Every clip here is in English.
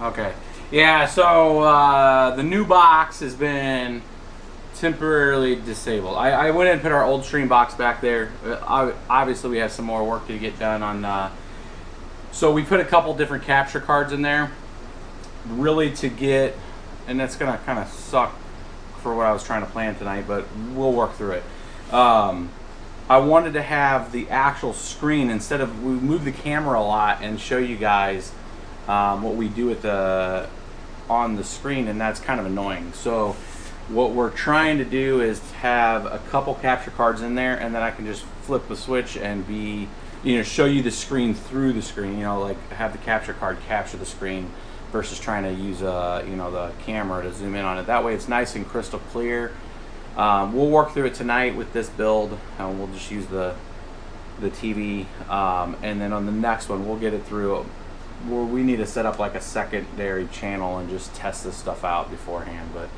Okay. Yeah, so the new box has been temporarily disabled. I went and put our old stream box back there. Obviously, we have some more work to get done on. So we put a couple different capture cards in there, really to get, and that's gonna kind of suck for what I was trying to plan tonight, but we'll work through it. I wanted to have the actual screen instead of, we move the camera a lot and show you guys what we do with on the screen, and that's kind of annoying. So what we're trying to do is have a couple capture cards in there, and then I can just flip the switch and show you the screen through the screen, like have the capture card capture the screen versus trying to use the camera to zoom in on it. That way it's nice and crystal clear. We'll work through it tonight with this build, and we'll just use the TV, and then on the next one we'll get it through. We need to set up like a secondary channel and just test this stuff out beforehand, but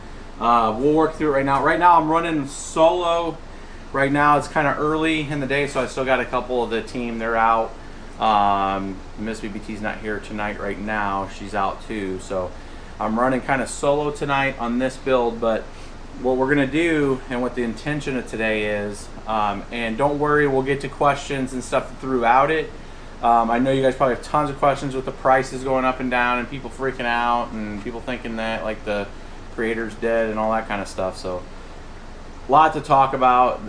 we'll work through it right now. Right now I'm running solo. Right now it's kind of early in the day, so I still got a couple of the team. They're out. Miss BBT's not here tonight right now. She's out too, so I'm running kind of solo tonight on this build. But what we're gonna do, and what the intention of today is, and don't worry, we'll get to questions and stuff throughout it. I know you guys probably have tons of questions with the prices going up and down and people freaking out and people thinking that like the creator's dead and all that kind of stuff. So a lot to talk about.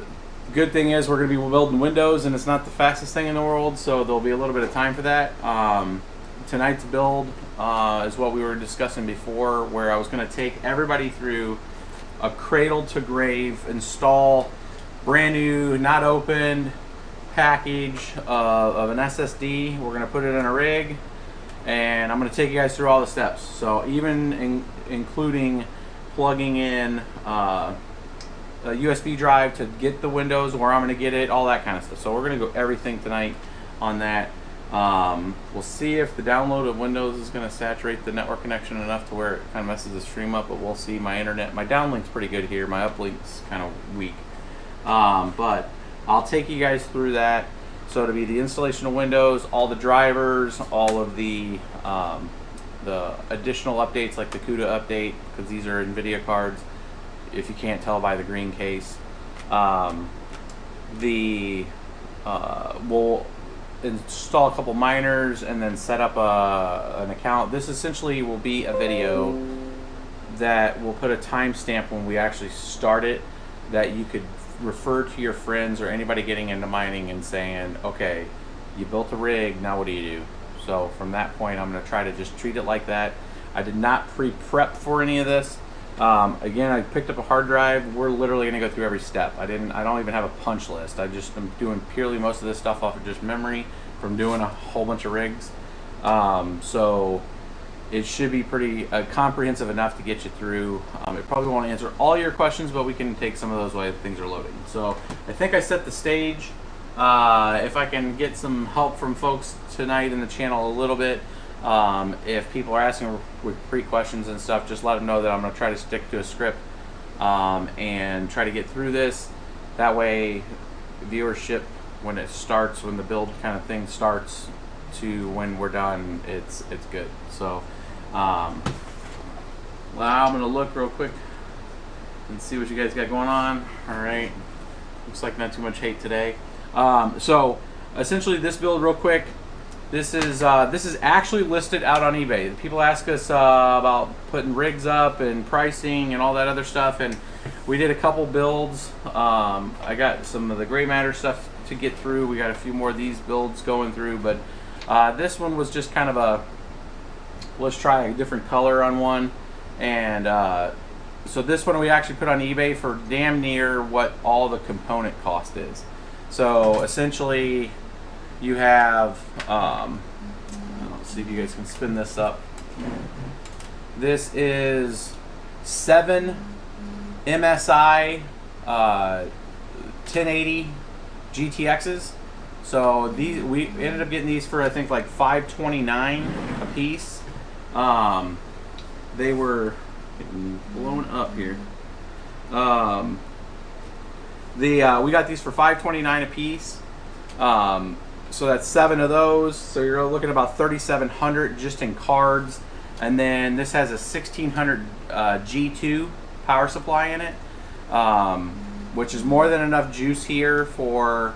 Good thing is we're going to be building Windows, and it's not the fastest thing in the world, so there'll be a little bit of time for that. Tonight's build is what we were discussing before, where I was going to take everybody through a cradle to grave install, brand new, not opened package of an SSD. We're going to put it in a rig, and I'm going to take you guys through all the steps. So even including plugging in a USB drive to get the Windows, where I'm going to get it, all that kind of stuff. So we're going to go everything tonight on that. We'll see if the download of Windows is going to saturate the network connection enough to where it kind of messes the stream up, but we'll see. My downlink's pretty good here. My uplink's kind of weak. But I'll take you guys through that. So it'll be the installation of Windows, all the drivers, all of the additional updates like the CUDA update, because these are Nvidia cards, if you can't tell by the green case. We'll install a couple miners and then set up an account. This essentially will be a video that will put a timestamp when we actually start it, that you could refer to your friends or anybody getting into mining and saying, okay, you built a rig, now what do you do? So from that point, I'm going to try to just treat it like that. I did not pre-prep for any of this. Again, I picked up a hard drive. We're literally going to go through every step. I don't even have a punch list. I just am doing purely most of this stuff off of just memory from doing a whole bunch of rigs. So it should be pretty comprehensive enough to get you through. It probably won't answer all your questions, but we can take some of those while things are loading. So I think I set the stage. If I can get some help from folks tonight in the channel a little bit, if people are asking with pre-questions and stuff, just let them know that I'm going to try to stick to a script and try to get through this. That way, viewership, when it starts, when the build kind of thing starts to when we're done, it's good. So well, I'm going to look real quick and see what you guys got going on. All right, looks like not too much hate today. So essentially this build real quick, this is actually listed out on eBay. People ask us about putting rigs up and pricing and all that other stuff, and we did a couple builds. I got some of the gray matter stuff to get through. We got a few more of these builds going through, but this one was just kind of a, let's try a different color on one. And so this one we actually put on eBay for damn near what all the component cost is. So essentially you have, let's see if you guys can spin this up. This is 7 MSI 1080 GTXs. So these, we ended up getting these for I think like $529 a piece. They were getting blown up here. We got these for $529 a piece. So that's 7 of those. So you're looking at about $3,700 just in cards. And then this has a 1600 G2 power supply in it, which is more than enough juice here for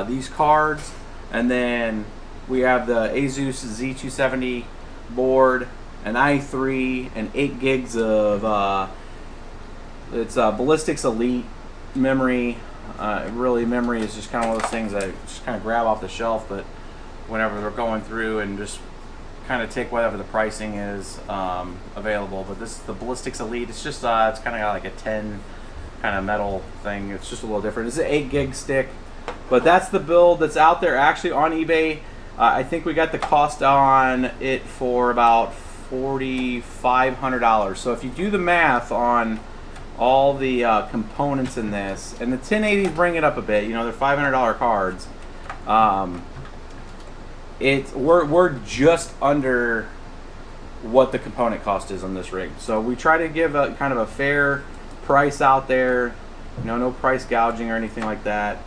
these cards. And then we have the Asus Z270 board, an i3, and 8 gigs of it's Ballistics Elite memory. Really, memory is just kind of one of those things I just kind of grab off the shelf, but whenever they're going through and just kind of take whatever the pricing is available. But this is the Ballistics Elite. It's just it's kind of got like a 10 kind of metal thing. It's just a little different. It's an 8 gig stick, but that's the build that's out there actually on eBay. I think we got the cost on it for about $4,500. So if you do the math on all the components in this, and the 1080s bring it up a bit, you know, they're $500 cards. We're just under what the component cost is on this rig. So we try to give a kind of a fair price out there, you know, no price gouging or anything like that.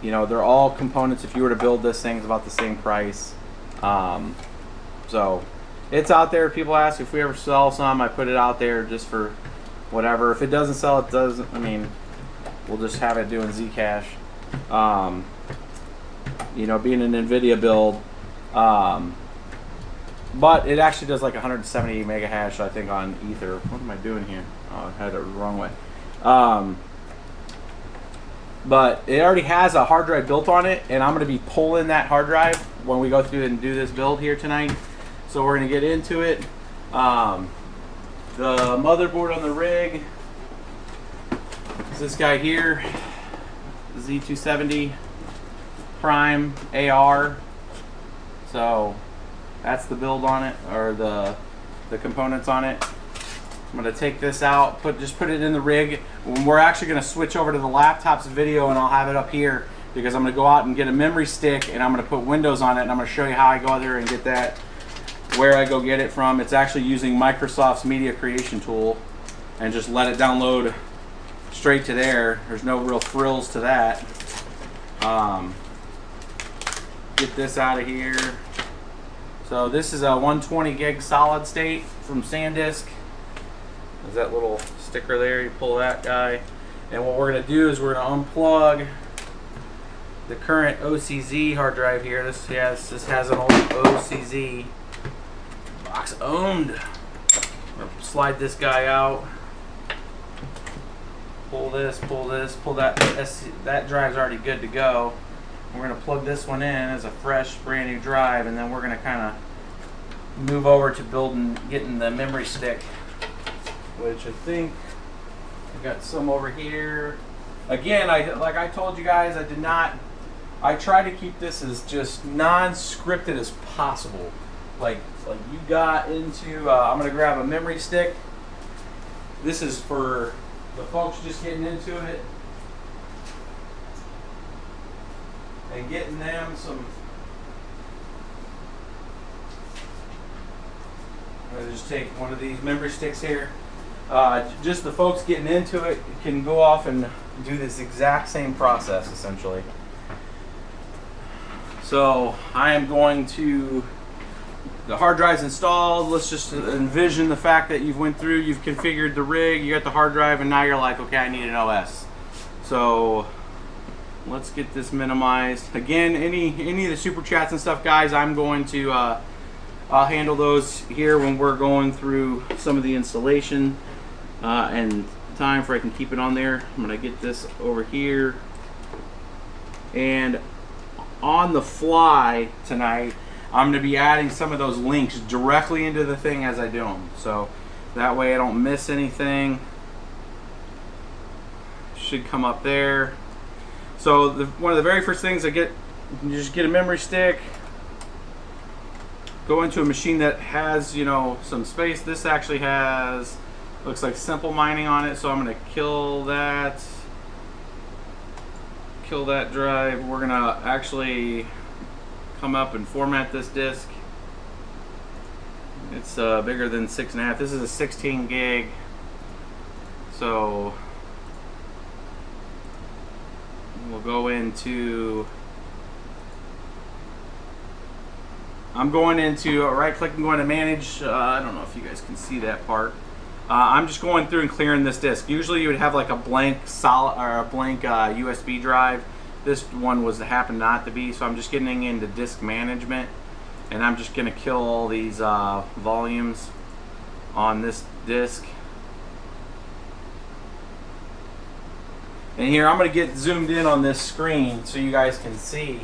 You know, they're all components. If you were to build this thing, it's about the same price. So it's out there. People ask if we ever sell some, I put it out there just for whatever. If it doesn't sell, it doesn't. I mean, we'll just have it doing Zcash. You know, being an Nvidia build, but it actually does like 170 mega hash, I think, on Ether. What am I doing here? Oh, I had it the wrong way. But it already has a hard drive built on it, and I'm going to be pulling that hard drive when we go through and do this build here tonight. So we're going to get into it. The motherboard on the rig is this guy here, Z270 Prime AR. So that's the build on it, or the components on it. I'm going to take this out, just put it in the rig. We're actually going to switch over to the laptop's video, and I'll have it up here because I'm going to go out and get a memory stick, and I'm going to put Windows on it, and I'm going to show you how I go out there and get that, where I go get it from. It's actually using Microsoft's media creation tool, and just let it download straight to there. There's no real frills to that. Get this out of here. So this is a 120 gig solid state from SanDisk. There's that little sticker there. You pull that guy, and what we're going to do is we're going to unplug the current OCZ hard drive here. This has an old OCZ box owned. We're going to slide this guy out. Pull this, pull that. That drive's already good to go. We're going to plug this one in as a fresh, brand new drive, and then we're going to kind of move over to getting the memory stick, which I think I got some over here. Again, like I told you guys, I try to keep this as just non-scripted as possible. Like you got into, I'm going to grab a memory stick. This is for the folks just getting into it and getting them some. I'm going to just take one of these memory sticks here. Just the folks getting into it can go off and do this exact same process essentially. So I am going to, the hard drive's installed. Let's just envision the fact that you've went through, you've configured the rig, you got the hard drive, and now you're like, okay, I need an OS. So let's get this minimized. Again, any of the super chats and stuff, guys, I'm going to I'll handle those here when we're going through some of the installation and time for I can keep it on there. I'm gonna get this over here, and on the fly tonight I'm gonna be adding some of those links directly into the thing as I do them, so that way I don't miss anything. Should come up there. So one of the very first things you just get a memory stick, go into a machine that has, you know, some space. This actually has, looks like simple mining on it, so I'm going to kill that drive. We're going to actually come up and format this disk. It's bigger than 6.5. This is a 16 gig, so we'll go into I'm going into right click and going to manage. I don't know if you guys can see that part. I'm just going through and clearing this disk. Usually you would have like a blank solid or a blank USB drive. This one happened not to be, so I'm just getting into disk management, and I'm just going to kill all these volumes on this disk. And here I'm going to get zoomed in on this screen so you guys can see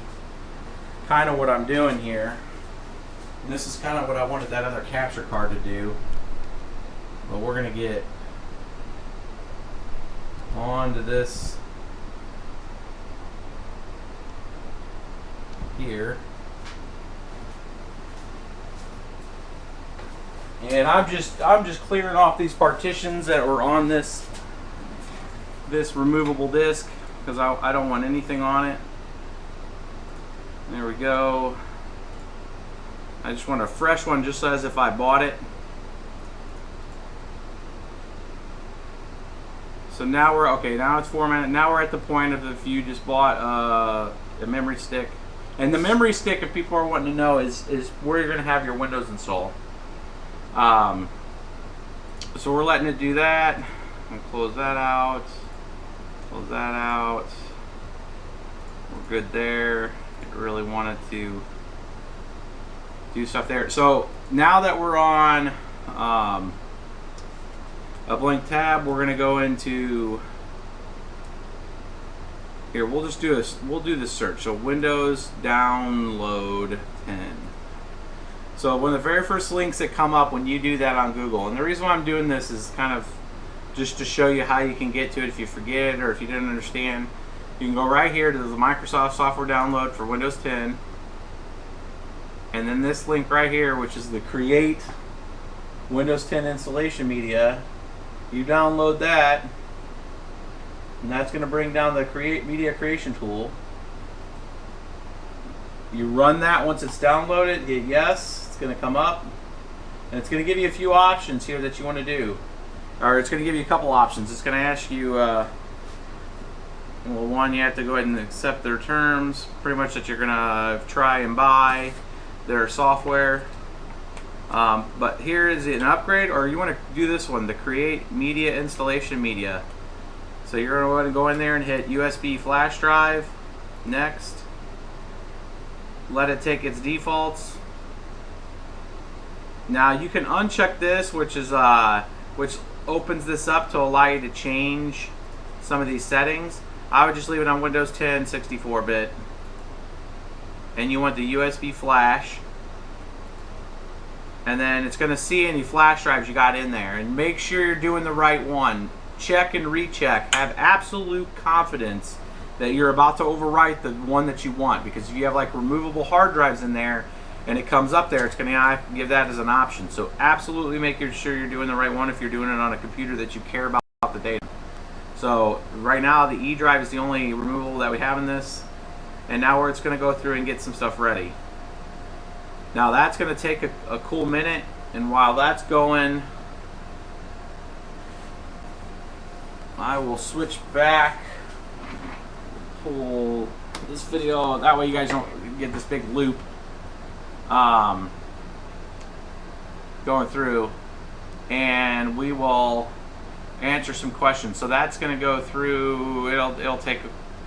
kind of what I'm doing here. And this is kind of what I wanted that other capture card to do. But we're going to get onto this here. And I'm just clearing off these partitions that were on this removable disk because I don't want anything on it. There we go. I just want a fresh one, just as if I bought it. So now we're okay. Now it's formatted. Now we're at the point of if you just bought a memory stick, and the memory stick, if people are wanting to know, is where you're going to have your Windows install. So we're letting it do that. I'm gonna close that out. Close that out. We're good there. I really wanted to do stuff there. So now that we're on a blank tab, we're gonna go into here. We'll just do this. We'll do this search. So Windows download 10. So one of the very first links that come up when you do that on Google, and the reason why I'm doing this is kind of just to show you how you can get to it if you forget or if you didn't understand. You can go right here to the Microsoft software download for Windows 10, and then this link right here, which is the Create Windows 10 Installation Media. You download that, and that's going to bring down the Create Media Creation tool. You run that. Once it's downloaded, hit yes. It's going to come up, and it's going to give you a few options here that you want to do. Or it's going to give you a couple options. It's going to ask you, well, one, you have to go ahead and accept their terms, pretty much that you're going to try and buy their software. But here is an upgrade, or you want to do this one, the Create Media Installation Media. So you're going to go in there and hit USB flash drive, next. Let it take its defaults. Now you can uncheck this, which is which opens this up to allow you to change some of these settings. I would just leave it on Windows 10 64-bit, and you want the USB flash, and then it's going to see any flash drives you got in there, and make sure you're doing the right one. Check and recheck. Have absolute confidence that you're about to overwrite the one that you want, because if you have like removable hard drives in there and it comes up there, it's going to give that as an option. So absolutely make sure you're doing the right one if you're doing it on a computer that you care about the data. So right now the E drive is the only removable that we have in this, and now it's going to go through and get some stuff ready. Now that's going to take a cool minute, and while that's going, I will switch back, pull this video, that way you guys don't get this big loop going through, and we will answer some questions. So that's going to go through. It'll take.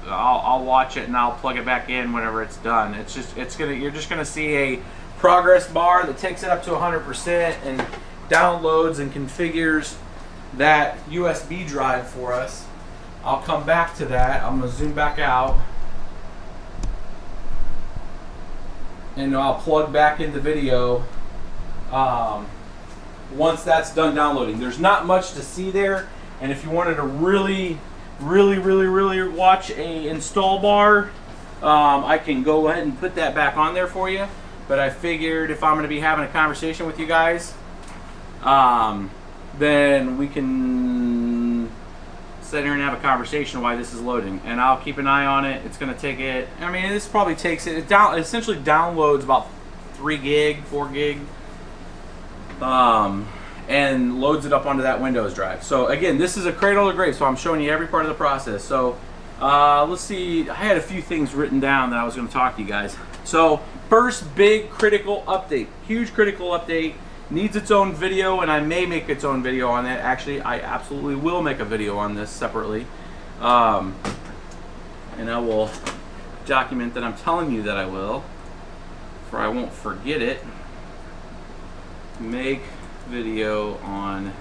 I'll watch it and I'll plug it back in whenever it's done. You're just gonna see a progress bar that takes it up to 100% and downloads and configures that USB drive for us. I'll come back to that. I'm gonna zoom back out, and I'll plug back in the video once that's done downloading. There's not much to see there, and if you wanted to really watch a install bar, I can go ahead and put that back on there for you. But I figured if I'm going to be having a conversation with you guys, then we can sit here and have a conversation while this is loading, and I'll keep an eye on it. It's going to take it. I mean, this probably takes it. It essentially downloads about 3 gig, 4 gig. And loads it up onto that Windows drive. So again, this is a cradle to grave, so I'm showing you every part of the process. So let's see, I had a few things written down that I was going to talk to you guys. So first big critical update, huge critical update, needs its own video, and I may make its own video on that. Actually, I absolutely will make a video on this separately. And I will document that I'm telling you that I will, for I won't forget it. Make video on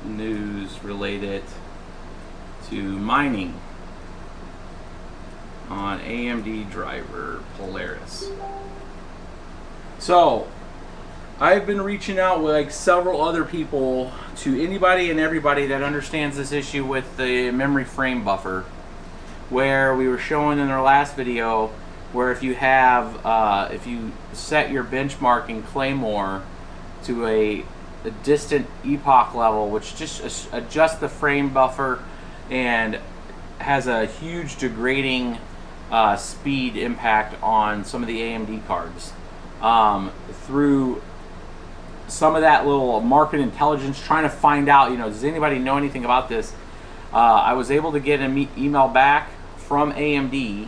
news related to mining on AMD driver Polaris. So I've been reaching out with like several other people, to anybody and everybody that understands this issue with the memory frame buffer, where we were showing in our last video where if you have if you set your benchmark in Claymore to a distant epoch level, which just adjusts the frame buffer and has a huge degrading speed impact on some of the AMD cards. Through some of that little market intelligence, trying to find out, does anybody know anything about this? I was able to get an email back from AMD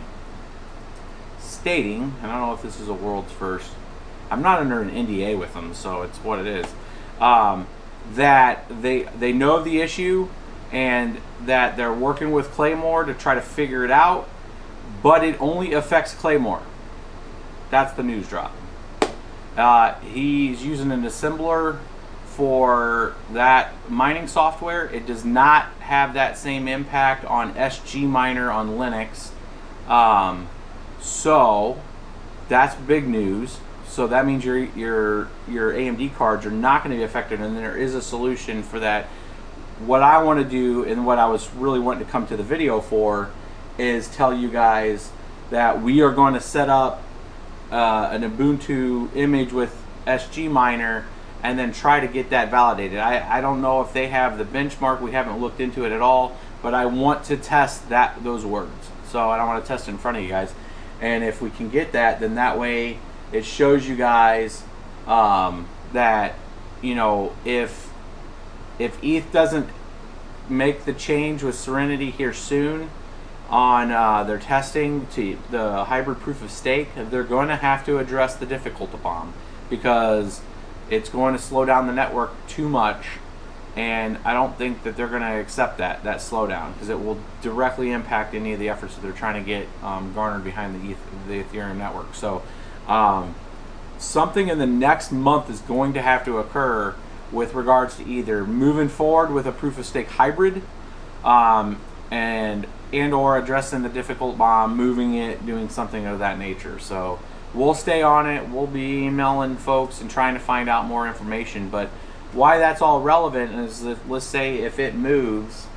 stating, and I don't know if this is a world's first, I'm not under an NDA with them, so it's what it is, that they know of the issue and that they're working with Claymore to try to figure it out, but it only affects Claymore. That's the news drop. He's using an assembler for that mining software. It does not have that same impact on SGMiner on Linux. So that's big news. So that means your AMD cards are not going to be affected, and there is a solution for that. What I want to do, and what I was really wanting to come to the video for, is tell you guys that we are going to set up an Ubuntu image with SGMiner and then try to get that validated. I don't know if they have the benchmark. We haven't looked into it at all, but I want to test those words. So I don't want to test it in front of you guys. And if we can get that, then that way it shows you guys that, if ETH doesn't make the change with Serenity here soon on their testing to the hybrid proof of stake, they're going to have to address the difficulty bomb, because it's going to slow down the network too much, and I don't think that they're going to accept that slowdown, because it will directly impact any of the efforts that they're trying to get garnered behind the Ethereum network. So something in the next month is going to have to occur with regards to either moving forward with a proof of stake hybrid and or addressing the difficult bomb, moving it, doing something of that nature. So we'll stay on it. We'll be emailing folks and trying to find out more information. But why that's all relevant is that, let's say if it moves,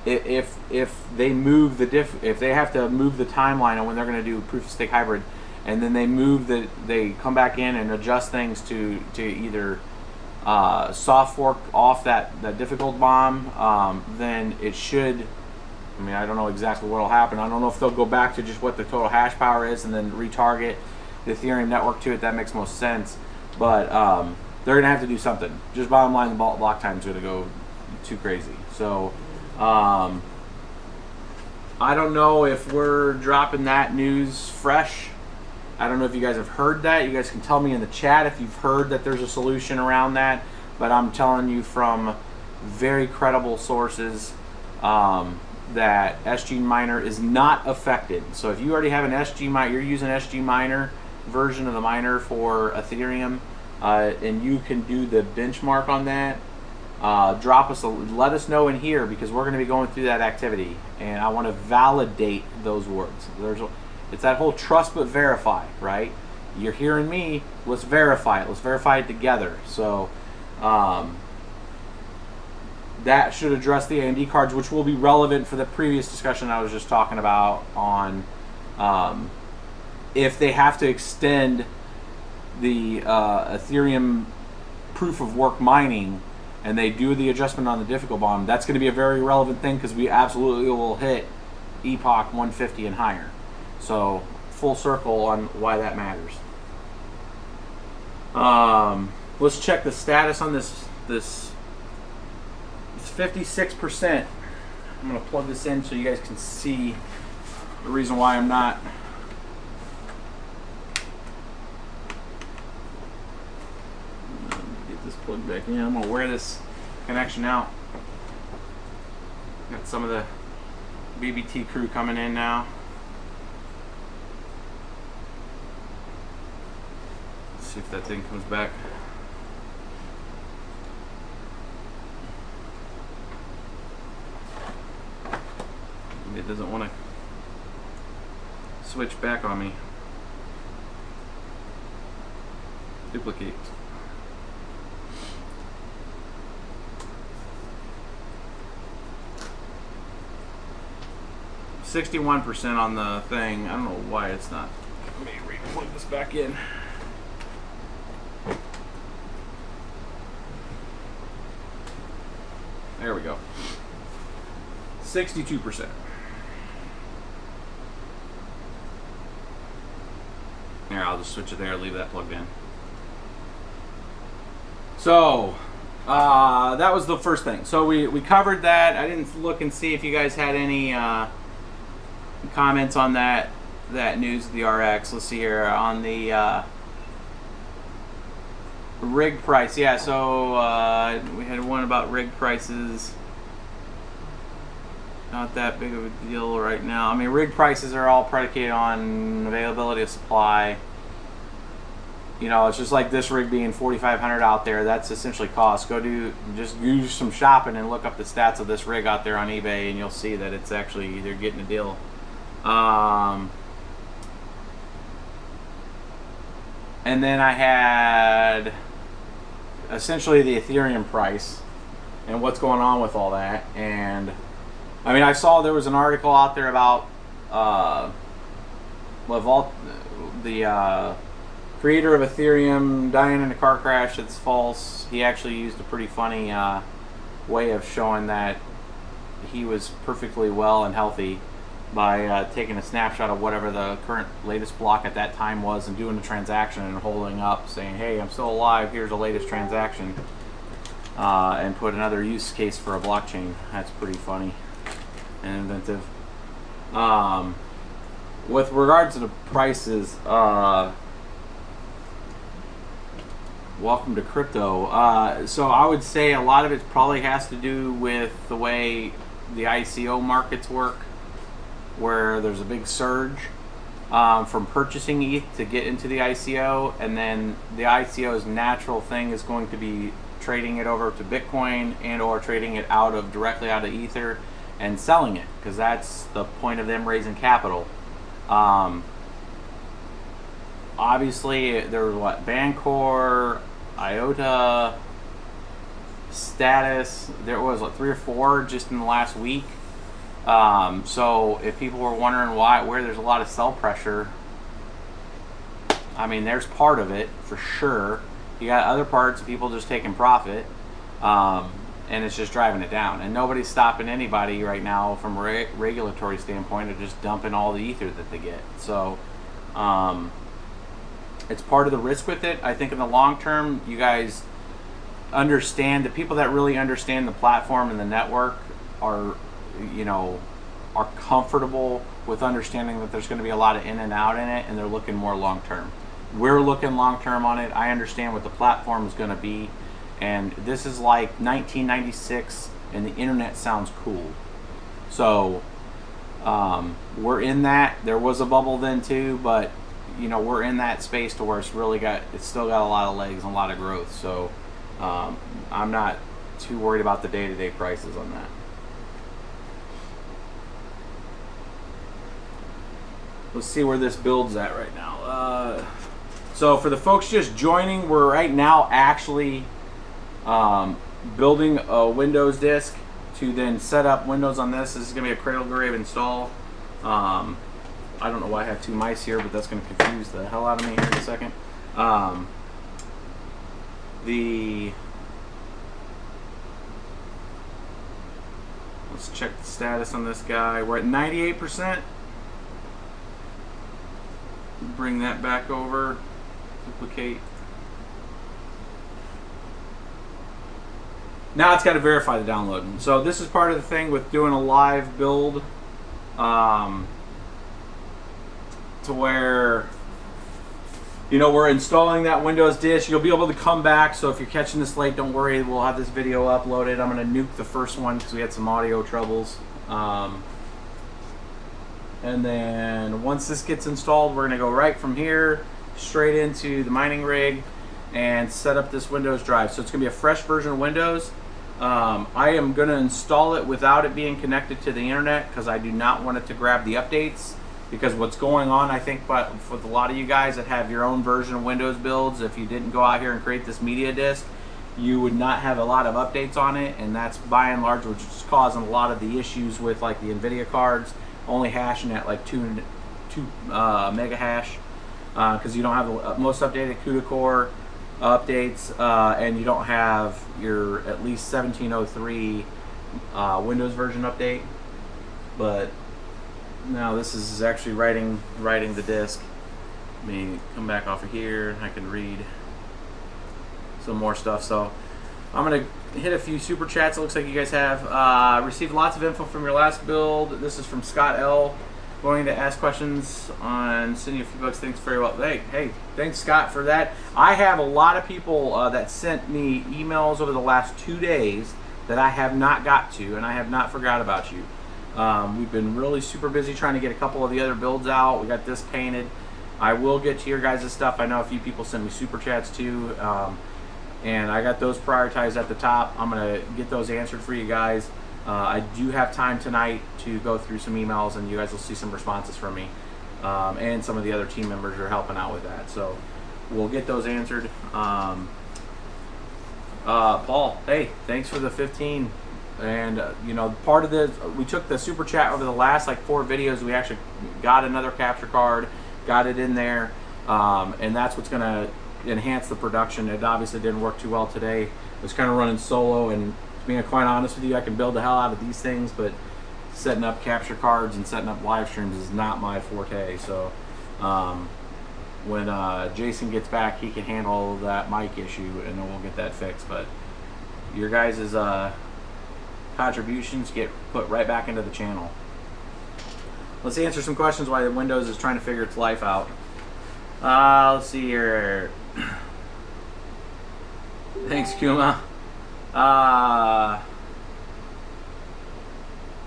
if they move if they have to move the timeline on when they're going to do proof of stake hybrid, and then they come back in and adjust things to either soft fork off that difficult bomb, then it should, I don't know exactly what will happen. I don't know if they'll go back to just what the total hash power is and then retarget the Ethereum network to it. That makes most sense. But they're going to have to do something. Just bottom line, the block time is going to go too crazy. So I don't know if we're dropping that news fresh. I don't know if you guys have heard that. You guys can tell me in the chat if you've heard that there's a solution around that. But I'm telling you from very credible sources that SGMiner is not affected. So if you already have an SGMiner, you're using SGMiner version of the miner for Ethereum, and you can do the benchmark on that, let us know in here, because we're going to be going through that activity, and I want to validate those words. It's that whole trust but verify, right? You're hearing me, let's verify it. Let's verify it together. So that should address the AMD cards, which will be relevant for the previous discussion I was just talking about on if they have to extend the Ethereum proof of work mining and they do the adjustment on the difficult bomb. That's going to be a very relevant thing, because we absolutely will hit EPOCH 150 and higher. So full circle on why that matters. Let's check the status on this. It's 56%. I'm going to plug this in so you guys can see the reason why I'm not get this plugged back in. I'm gonna wear this connection out. Got some of the BBT crew coming in now. Let's see if that thing comes back. It doesn't want to switch back on me. Duplicate. %61% on the thing. I don't know why it's not. Let me re-plug this back in. There we go. 62%. Here, I'll just switch it there, leave that plugged in. So, that was the first thing. So we covered that. I didn't look and see if you guys had any comments on that news of the RX. Let's see here on the rig price. Yeah, so we had one about rig prices. Not that big of a deal right now. I mean, rig prices are all predicated on availability of supply. You know, it's just like this rig being $4,500 out there. That's essentially cost. Just do some shopping and look up the stats of this rig out there on eBay, and you'll see that it's actually, they're getting a deal. And then I had essentially the Ethereum price and what's going on with all that. And I mean, I saw there was an article out there about the creator of Ethereum dying in a car crash. That's false. He actually used a pretty funny way of showing that he was perfectly well and healthy by taking a snapshot of whatever the current latest block at that time was and doing the transaction and holding up saying, hey, I'm still alive, here's the latest transaction, and put another use case for a blockchain. That's pretty funny and inventive. With regards to the prices, welcome to crypto. So I would say a lot of it probably has to do with the way the ICO markets work, where there's a big surge from purchasing ETH to get into the ICO, and then the ICO's natural thing is going to be trading it over to Bitcoin and or trading it directly out of Ether and selling it, because that's the point of them raising capital. Obviously, there was Bancor, IOTA, Status. There was 3 or 4 just in the last week. So if people were wondering where there's a lot of sell pressure, I mean, there's part of it for sure. You got other parts of people just taking profit, and it's just driving it down. And nobody's stopping anybody right now from a regulatory standpoint of just dumping all the ether that they get. So it's part of the risk with it. I think in the long term, you guys understand, the people that really understand the platform and the network are comfortable with understanding that there's going to be a lot of in and out in it, and they're looking more long term. We're looking long term on it. I understand what the platform is going to be, and this is like 1996 and the internet sounds cool. So we're in that. There was a bubble then too, but we're in that space to where it's still got a lot of legs and a lot of growth. So I'm not too worried about the day-to-day prices on that. Let's see where this build's at right now. So for the folks just joining, we're right now actually building a Windows disk to then set up Windows on this. This is going to be a Cradle grave install. I don't know why I have 2 mice here, but that's going to confuse the hell out of me here in a second. Let's check the status on this guy. We're at 98%. Bring that back over. Duplicate. Now it's got to verify the download. So this is part of the thing with doing a live build. to where, you know, we're installing that Windows disk. You'll be able to come back, so if you're catching this late, don't worry, we'll have this video uploaded. I'm going to nuke the first one because we had some audio troubles. And then once this gets installed, we're going to go right from here straight into the mining rig and set up this Windows drive. So it's going to be a fresh version of Windows. I am going to install it without it being connected to the internet because I do not want it to grab the updates. Because what's going on, I think, but with a lot of you guys that have your own version of Windows builds, if you didn't go out here and create this media disk, you would not have a lot of updates on it, and that's by and large which is causing a lot of the issues with like the Nvidia cards only hashing at like 2 mega hash because you don't have the most updated CUDA core updates, and you don't have your at least 1703 Windows version update. But now this is actually writing the disk. Let me come back off of here. I can read some more stuff. So I'm gonna hit a few super chats. It looks like you guys have received lots of info from your last build. This is from Scott L. Going to ask questions on sending you a few bucks. Thanks very well. Hey, thanks Scott for that. I have a lot of people that sent me emails over the last 2 days that I have not got to, and I have not forgot about you. We've been really super busy trying to get a couple of the other builds out. We got this painted. I will get to your guys' stuff. I know a few people sent me super chats too, and I got those prioritized at the top. I'm gonna get those answered for you guys. I do have time tonight to go through some emails, and you guys will see some responses from me, and some of the other team members are helping out with that. So we'll get those answered. Paul, hey, thanks for the 15. And you know, part of this, we took the super chat over the last like 4 videos. We actually got another capture card, got it in there, and that's what's going to enhance the production. It obviously didn't work too well today. It was kind of running solo, and being quite honest with you, I can build the hell out of these things, but setting up capture cards and setting up live streams is not my forte. So when Jason gets back, he can handle that mic issue, and then we'll get that fixed. But your guys' contributions get put right back into the channel. Let's answer some questions while Windows is trying to figure its life out. Let's see here. Thanks, Kuma.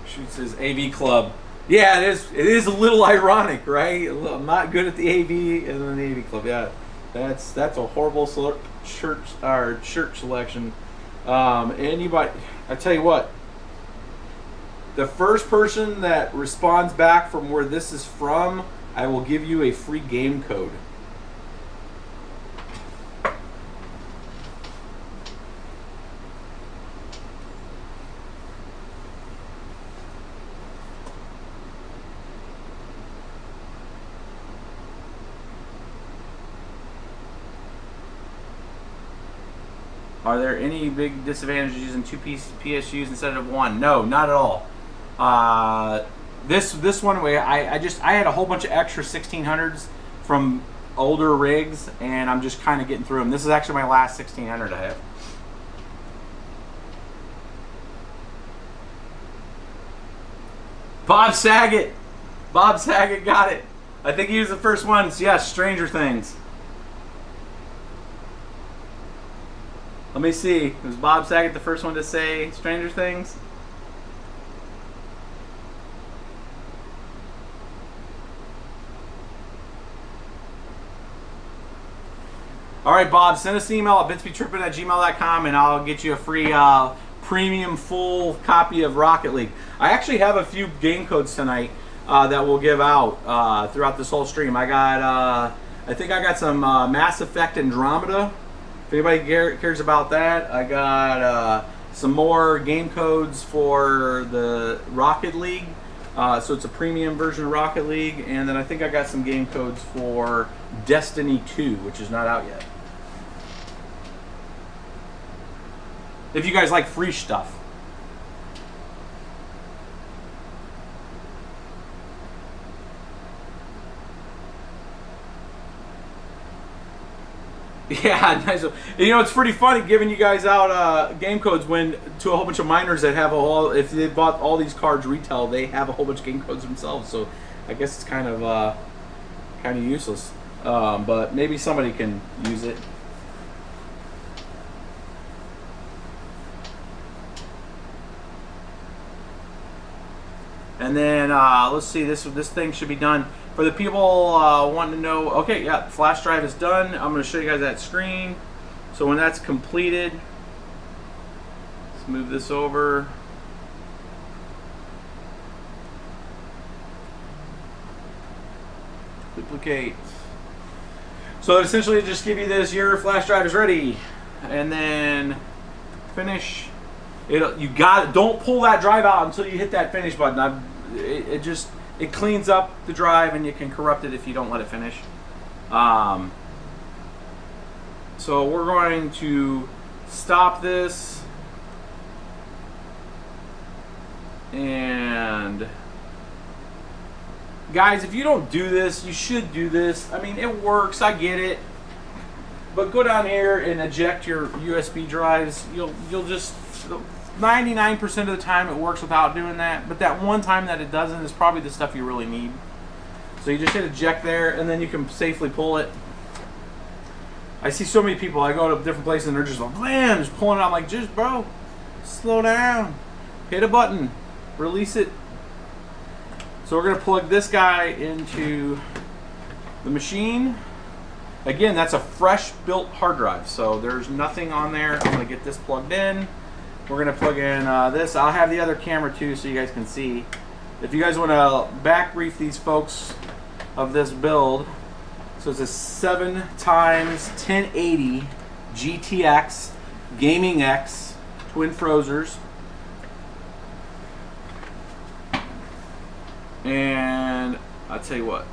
Shoot says AV Club. Yeah, it is a little ironic, right? I'm not good at the AV, and then the AV Club. Yeah, that's a horrible shirt selection. Anybody, I tell you what. The first person that responds back from where this is from, I will give you a free game code. Are there any big disadvantages using 2 PSUs instead of 1? No, not at all. This one way, I had a whole bunch of extra 1600s from older rigs, and I'm just kind of getting through them. This is actually my last 1600 I have. Bob Saget got it. I think he was the first one. Yes, Stranger Things. Let me see. Was Bob Saget the first one to say Stranger Things? All right, Bob, send us an email at bitsbetrippin@gmail.com, and I'll get you a free premium full copy of Rocket League. I actually have a few game codes tonight that we'll give out throughout this whole stream. I think I got some Mass Effect Andromeda. If anybody cares about that, I got some more game codes for the Rocket League. So it's a premium version of Rocket League, and then I think I got some game codes for Destiny 2, which is not out yet. If you guys like free stuff. Yeah, nice. You know, it's pretty funny giving you guys out game codes when to a whole bunch of miners that have if they bought all these cards retail, they have a whole bunch of game codes themselves. So I guess it's kind of kind of useless. But maybe somebody can use it. And then let's see, this thing should be done. For the people wanting to know, okay, yeah, flash drive is done. I'm going to show you guys that screen. So when that's completed, let's move this over. Duplicate. So essentially just give you this, your flash drive is ready. And then finish. Don't pull that drive out until you hit that finish button. It cleans up the drive and you can corrupt it if you don't let it finish. So we're going to stop this, and guys, if you don't do this, you should do this. I mean, it works, I get it, but go down here and eject your USB drives. You'll just 99% of the time it works without doing that, but that one time that it doesn't is probably the stuff you really need. So you just hit eject there, and then you can safely pull it. I see so many people, I go to different places and they're just like, man, just pulling it out. I'm like, just bro, slow down, hit a button, release it. So we're gonna plug this guy into the machine. Again, that's a fresh built hard drive, so there's nothing on there. I'm gonna get this plugged in. We're gonna plug in this. I'll have the other camera too so you guys can see. If you guys wanna back brief these folks of this build, so it's a 7x1080 GTX Gaming X Twin Frozers. And I'll tell you what,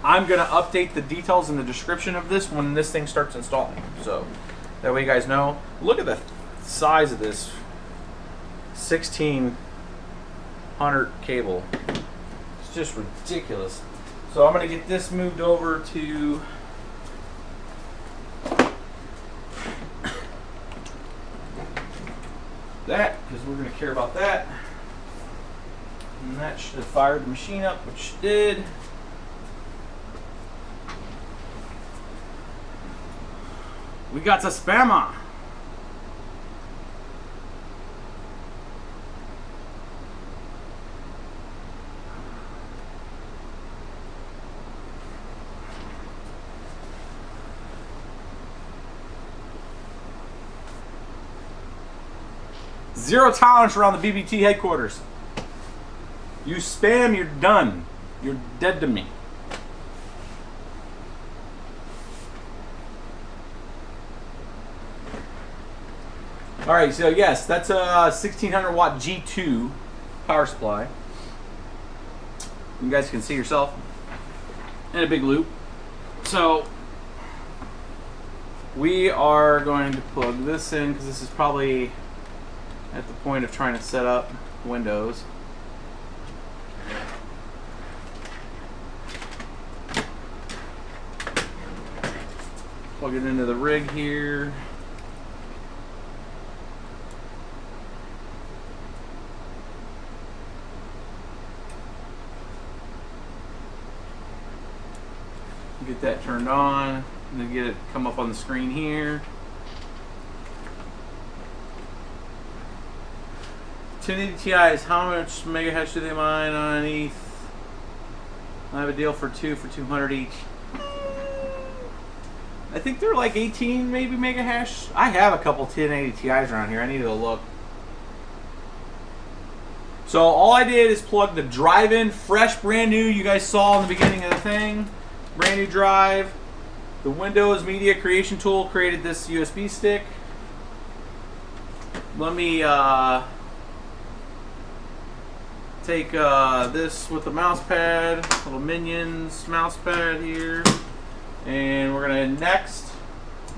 I'm gonna update the details in the description of this when this thing starts installing. So that way you guys know. Look at the size of this 1600 cable. It's just ridiculous. So I'm going to get this moved over to that, because we're going to care about that. And that should have fired the machine up, which it did. We got a spammer. Zero tolerance around the BBT headquarters. You spam, you're done. You're dead to me. All right, so yes, that's a 1600 watt G2 power supply. You guys can see yourself in a big loop. So we are going to plug this in because this is probably at the point of trying to set up Windows. Plug it into the rig here. Get that turned on, and then get it come up on the screen here. 1080 Ti's, how much mega hash do they mine on ETH? I have a deal for 200 each. I think they're like 18 maybe mega hash. I have a couple 1080 Ti's around here. I need to go look. So all I did is plug the drive in, fresh, brand new. You guys saw in the beginning of the thing. Brand new drive. The Windows Media Creation Tool created this USB stick. Let me take this with the mouse pad, little Minions mouse pad here, and we're gonna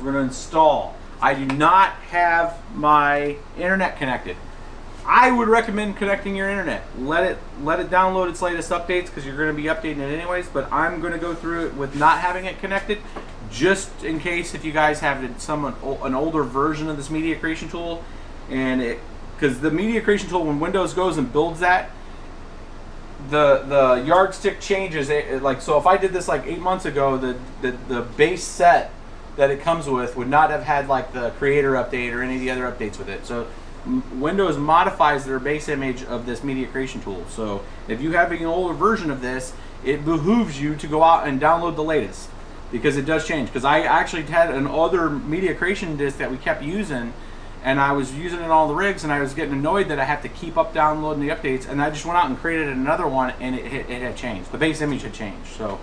we're gonna install. I do not have my internet connected. I would recommend connecting your internet. Let it download its latest updates because you're going to be updating it anyways. But I'm going to go through it with not having it connected, just in case if you guys have an older version of this media creation tool, and because the media creation tool, when Windows goes and builds that, the yardstick changes. Like, so if I did this like 8 months ago, the base set that it comes with would not have had like the creator update or any of the other updates with it. So Windows modifies their base image of this media creation tool. So if you have an older version of this, it behooves you to go out and download the latest, because it does change. Because I actually had an other media creation disk that we kept using, and I was using it on all the rigs, and I was getting annoyed that I have to keep up downloading the updates, and I just went out and created another one, and it had changed. The base image had changed. So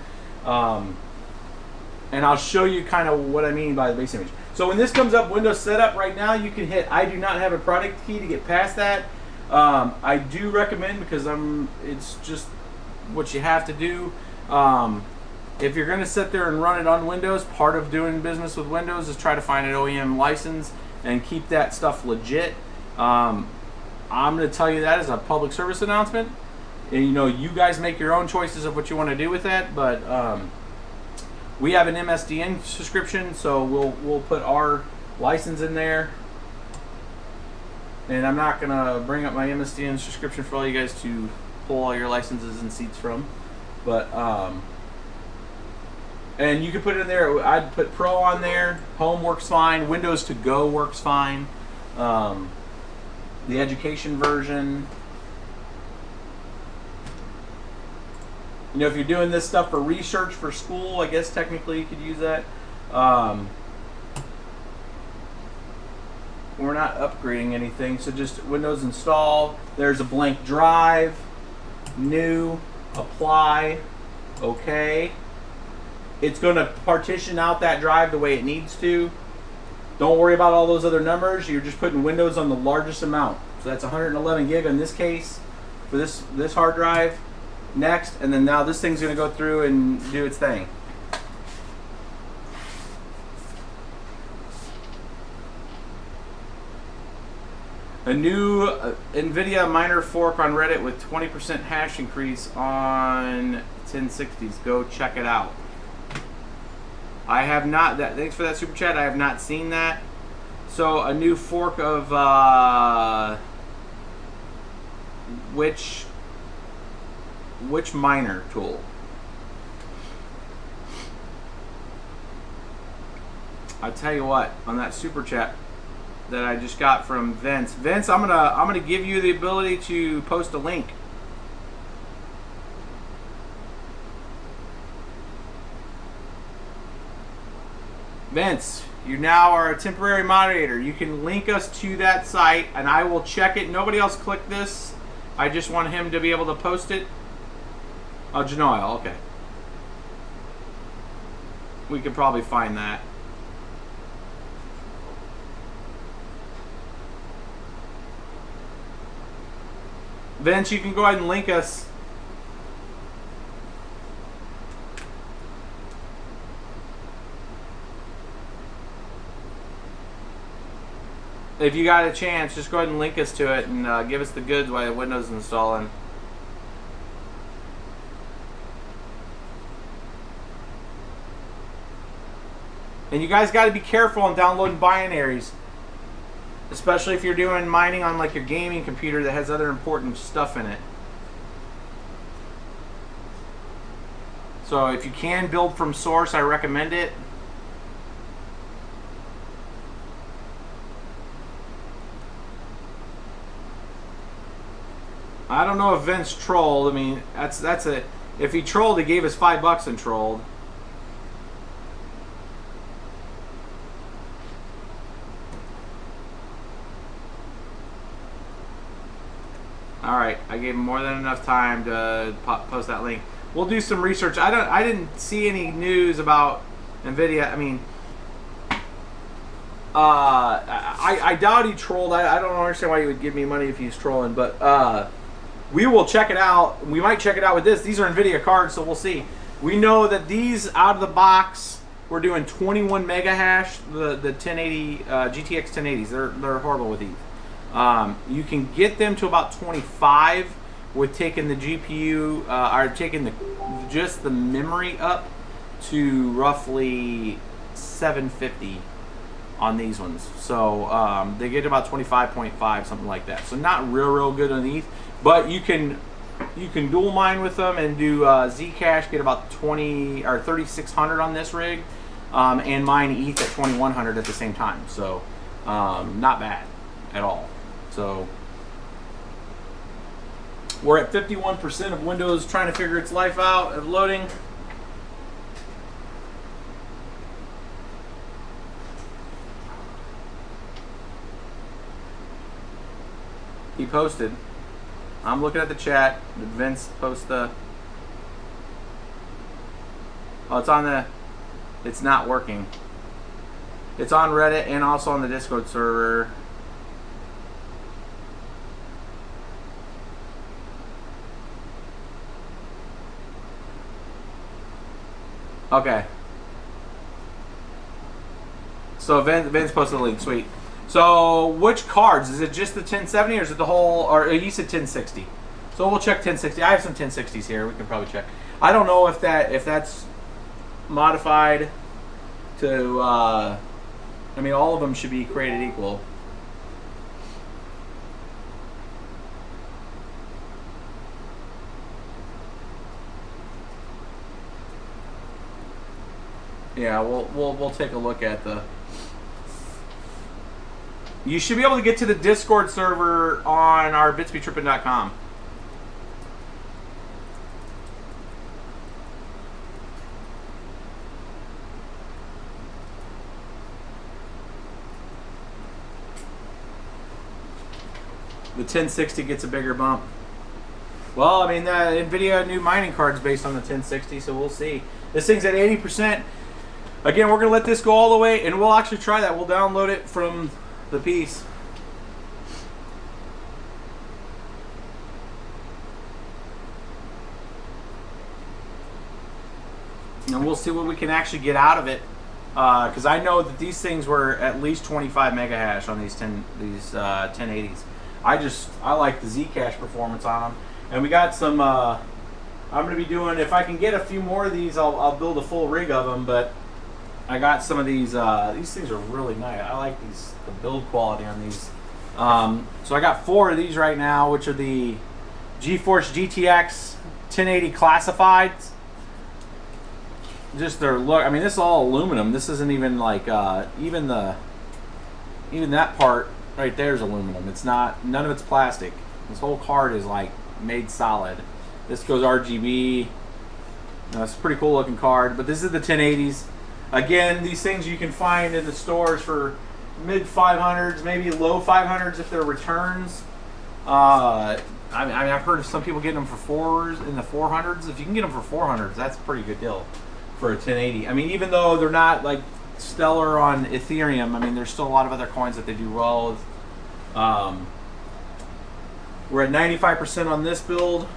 and I'll show you kind of what I mean by the base image. So when this comes up, Windows Setup, right now you can hit I do not have a product key to get past that. I do recommend, because it's just what you have to do. If you're going to sit there and run it on Windows, part of doing business with Windows is try to find an OEM license and keep that stuff legit. I'm going to tell you that as a public service announcement. And, you know, you guys make your own choices of what you want to do with that, but we have an MSDN subscription, so we'll put our license in there. And I'm not gonna bring up my MSDN subscription for all you guys to pull all your licenses and seats from, but and you can put it in there. I'd put Pro on there. Home works fine. Windows to Go works fine. The education version. You know, if you're doing this stuff for research for school, I guess technically you could use that. We're not upgrading anything, so just Windows install. There's a blank drive. New. Apply. Okay. It's going to partition out that drive the way it needs to. Don't worry about all those other numbers. You're just putting Windows on the largest amount. So that's 111 gig in this case for this hard drive. Next, and then now this thing's going to go through and do its thing. A new Nvidia miner fork on Reddit with 20% hash increase on 1060s. Go check it out. I have not. Thanks for that super chat. I have not seen that. So a new fork of which miner tool? I tell you what, on that super chat that I just got from Vince. Vince, I'm gonna give you the ability to post a link. Vince, you now are a temporary moderator. You can link us to that site, and I will check it. Nobody else click this. I just want him to be able to post it. Oh, Genoil, okay. We could probably find that. Vince, you can go ahead and link us. If you got a chance, just go ahead and link us to it and give us the goods while Windows is installing. And you guys got to be careful on downloading binaries, especially if you're doing mining on like your gaming computer that has other important stuff in it. So if you can build from source, I recommend it. I don't know if Vince trolled. I mean, that's a. If he trolled, he gave us $5 and trolled. All right, I gave him more than enough time to post that link. We'll do some research. I didn't see any news about Nvidia. I mean, I doubt he trolled. I don't understand why he would give me money if he's trolling, but we will check it out. We might check it out with this. These are Nvidia cards, so we'll see. We know that these out of the box, we're doing 21 mega hash. The 1080 GTX 1080s. They're horrible with these. You can get them to about 25 with taking the GPU or taking just the memory up to roughly 750 on these ones. So they get about 25.5, something like that. So not real good underneath, but you can You can dual mine with them and do Zcash, get about 20 or 3,600 on this rig, and mine ETH at 2,100 at the same time. So not bad at all. So we're at 51% of Windows trying to figure its life out of loading. He posted. I'm looking at the chat. Did Vince post the... Oh, it's on the... It's not working. It's on Reddit and also on the Discord server. Okay. So Vince posted the link. Sweet. So which cards? Is it just the 1070 or is it the whole? Or you said 1060. So we'll check 1060. I have some 1060s here. We can probably check. I don't know if that's modified to. I mean, all of them should be created equal. Yeah, we'll take a look at the. You should be able to get to the Discord server on our bitsbetrippin.com. The 1060 gets a bigger bump. Well, I mean, Nvidia new mining cards based on the 1060, so we'll see. This thing's at 80%. Again, we're going to let this go all the way, and we'll actually try that. We'll download it from the piece. And we'll see what we can actually get out of it. Because I know that these things were at least 25 mega hash on these 1080s. I like the Zcash performance on them. And we got some, I'm going to be doing, if I can get a few more of these, I'll build a full rig of them, but I got some of these things are really nice. I like the build quality on these. So I got 4 of these right now, which are the GeForce GTX 1080 classifieds. Just their look, I mean, this is all aluminum. This isn't even like, even that part right there is aluminum. It's not, none of it's plastic. This whole card is like made solid. This goes RGB. It's a pretty cool looking card, but this is the 1080s. Again, these things you can find in the stores for mid 500s, maybe low 500s if they're returns. I mean, I've heard of some people getting them for 4s in the 400s. If you can get them for 400s, that's a pretty good deal for a 1080. I mean, even though they're not like stellar on Ethereum, I mean, there's still a lot of other coins that they do well with. We're at 95% on this build.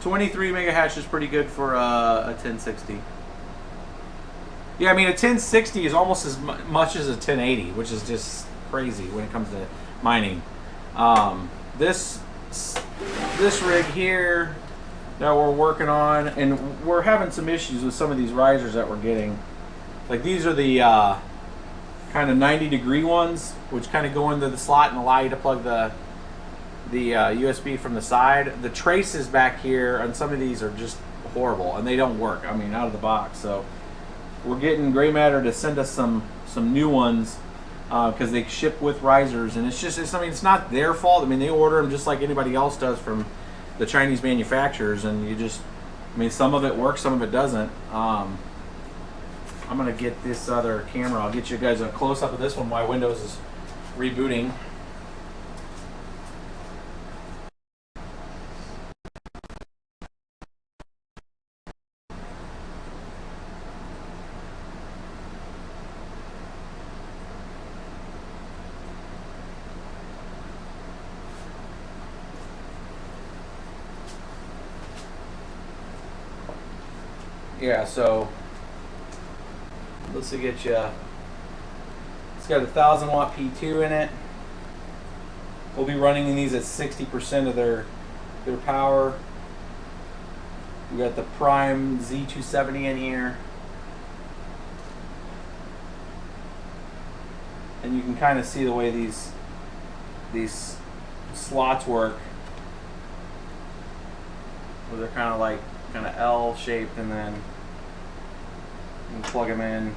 $23 mega hash is pretty good for a 1060. Yeah, I mean, a 1060 is almost as much as a 1080, which is just crazy when it comes to mining. This rig here that we're working on, and we're having some issues with some of these risers that we're getting. Like these are the kind of 90-degree ones, which kind of go into the slot and allow you to plug the USB from the side. The traces back here on some of these are just horrible, and they don't work. I mean, out of the box. So we're getting Gray Matter to send us some new ones because they ship with risers, and I mean, it's not their fault. I mean, they order them just like anybody else does from the Chinese manufacturers, and I mean, some of it works, some of it doesn't. I'm gonna get this other camera. I'll get you guys a close up of this one while Windows is rebooting. Yeah, so let's get you. It's got a 1,000 watt P2 in it. We'll be running these at 60% of their power. We got the Prime Z270 in here, and you can kind of see the way these slots work, where they're kind of L shaped, and then you can plug them in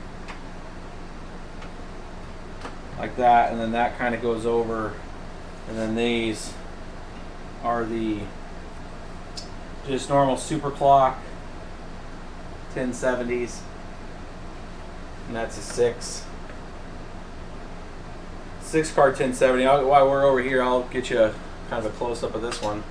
like that, and then that kind of goes over, and then these are the just normal super clock 1070s, and that's a six card 1070. While we're over here, I'll get you kind of a close up of this one.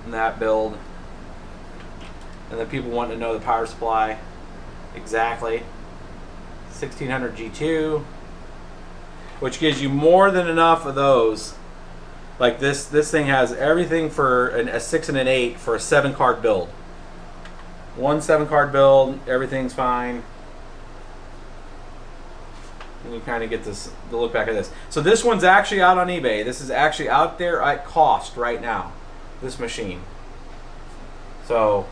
And that build, and then people want to know the power supply exactly. 1600 G2, which gives you more than enough of those. Like this thing has everything for a 6 and an 8 for a 7 card build. One 7 card build, everything's fine. And you kind of get the look back at this. So this one's actually out on eBay. This is actually out there at cost right now, this machine. So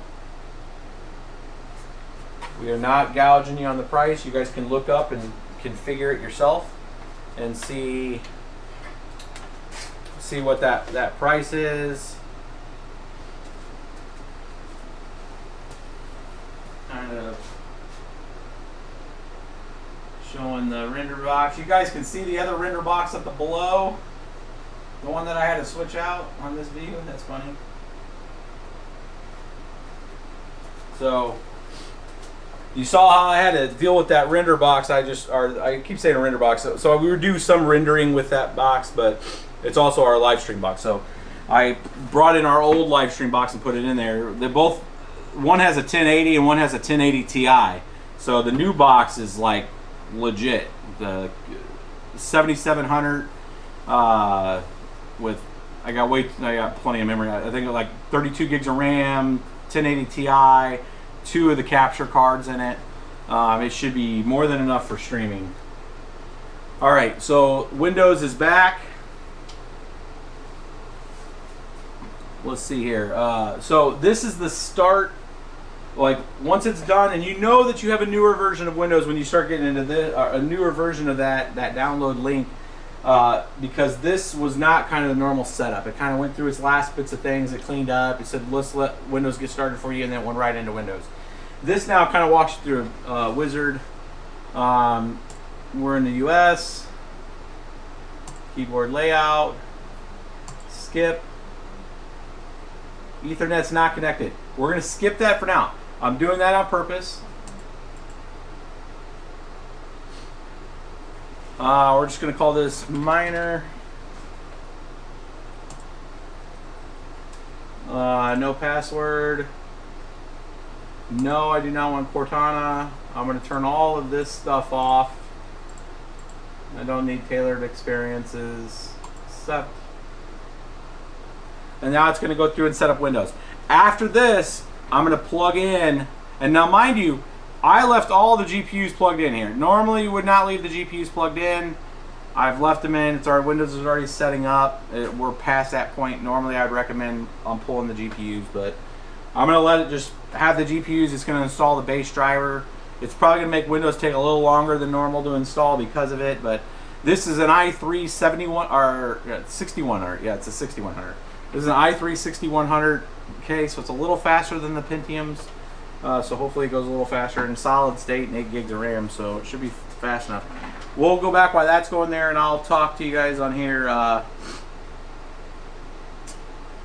we are not gouging you on the price. You guys can look up and configure it yourself and see what that price is. Kind of showing the render box. You guys can see the other render box up below. The one that I had to switch out on this view. That's funny. So you saw how I had to deal with that render box. I keep saying a render box. So we would do some rendering with that box, but it's also our live stream box. So I brought in our old live stream box and put it in there. They both, one has a 1080 and one has a 1080 Ti. So the new box is like legit. The 7700 with I got plenty of memory. I think like 32 gigs of RAM, 1080 Ti. 2 of the capture cards in it. It should be more than enough for streaming. Alright, so Windows is back. Let's see here. So this is the start. Like once it's done, and you know that you have a newer version of Windows when you start getting into this, a newer version of that download link, because this was not kind of the normal setup. It kind of went through its last bits of things. It cleaned up. It said, let's let Windows get started for you, and then it went right into Windows. This now kind of walks you through Wizard. We're in the US. Keyboard layout. Skip. Ethernet's not connected. We're going to skip that for now. I'm doing that on purpose. We're just going to call this Miner. No password. No, I do not want Cortana. I'm going to turn all of this stuff off. I don't need tailored experiences. Accept. And now it's going to go through and set up Windows. After this, I'm going to plug in. And now mind you, I left all the GPUs plugged in here. Normally you would not leave the GPUs plugged in. I've left them in. It's our Windows is already setting up. We're past that point. Normally I'd recommend pulling the GPUs, but I'm going to let it just have the GPUs. It's going to install the base driver. It's probably going to make Windows take a little longer than normal to install because of it, but this is an i3 71 or 6100. Yeah, it's a 6100. This is an i3 6100K, so it's a little faster than the Pentiums. So hopefully it goes a little faster in solid state and 8 gigs of RAM, so it should be fast enough. We'll go back while that's going there, and I'll talk to you guys on here.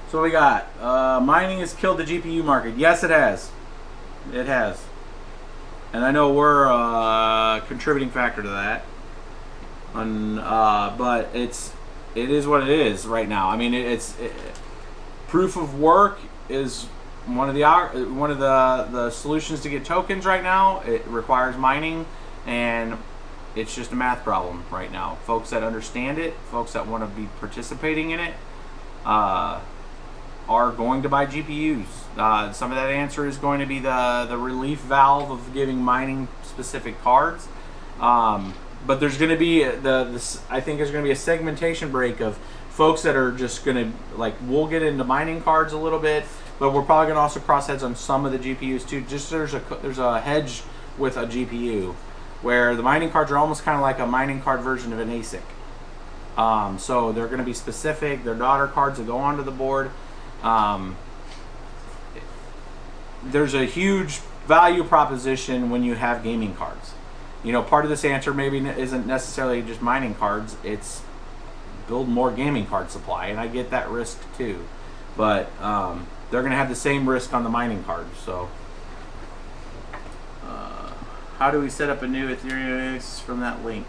So what we got? Mining has killed the GPU market. Yes, it has. It has. And I know we're a contributing factor to that. But it is what it is right now. I mean, proof of work is one of the solutions to get tokens right now. It requires mining, and it's just a math problem right now. Folks that understand it, folks that want to be participating in it, are going to buy GPUs. Some of that answer is going to be the relief valve of giving mining specific cards. But there's going to be I think there's going to be a segmentation break of folks that are just going to, like, we'll get into mining cards a little bit, but we're probably going to also cross heads on some of the GPUs too. Just there's a hedge with a GPU where the mining cards are almost kind of like a mining card version of an ASIC. So they're going to be specific. They're daughter cards that go onto the board. There's a huge value proposition when you have gaming cards. You know, part of this answer maybe isn't necessarily just mining cards. It's build more gaming card supply, and I get that risk too. But they're going to have the same risk on the mining cards. So how do we set up a new Ethereum from that link?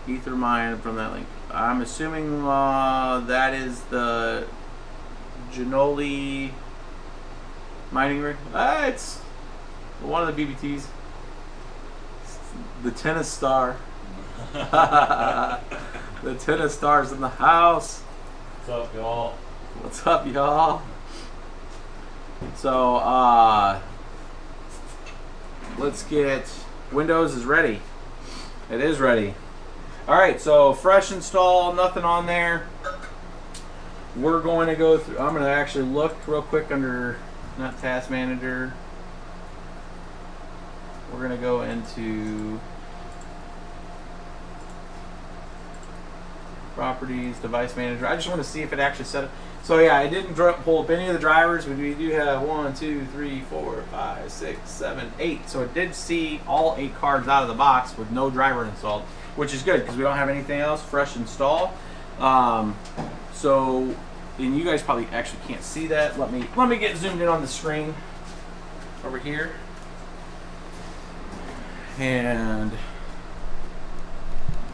Ethermine from that link. I'm assuming that is the Janoli mining rig. It's one of the BBTs. It's the tennis star. The tennis star's in the house. What's up, y'all? What's up, y'all? So, let's get Windows is ready. It is ready. All right, so fresh install, nothing on there. We're going to go through. I'm going to actually look real quick under not Task Manager. We're going to go into Properties, Device Manager. I just want to see if it actually set up. So yeah, I didn't pull up any of the drivers. We do have 1, 2, 3, 4, 5, 6, 7, 8. So it did see all 8 cards out of the box with no driver installed, which is good because we don't have anything else fresh install. So, and you guys probably actually can't see that. Let me get zoomed in on the screen over here, and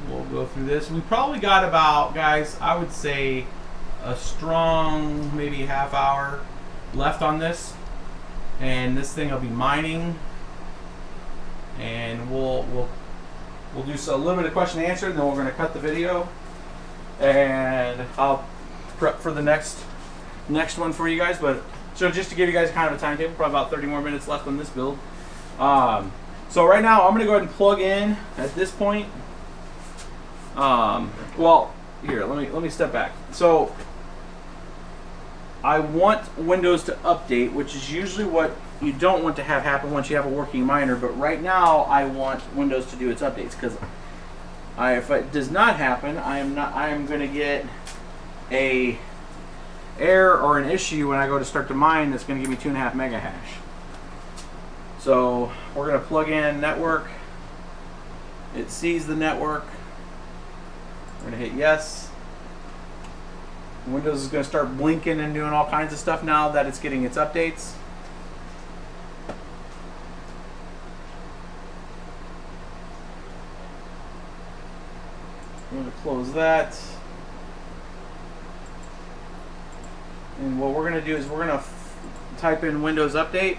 we'll go through this. We probably got about, guys, I would say a strong maybe half hour left on this, and this thing will be mining, and we'll do a little bit of question and answer, and then we're going to cut the video, and I'll prep for the next one for you guys. But so just to give you guys kind of a timetable, probably about 30 more minutes left on this build. So right now I'm going to go ahead and plug in at this point. Well, here, let me step back. So I want Windows to update, which is usually what you don't want to have happen once you have a working miner. But right now, I want Windows to do its updates, because if it does not happen, I am going to get a error or an issue when I go to start to mine that's going to give me 2.5 mega hash. So we're going to plug in network. It sees the network. We're going to hit yes. Windows is going to start blinking and doing all kinds of stuff now that it's getting its updates. I'm going to close that. And what we're going to do is we're going to type in Windows Update.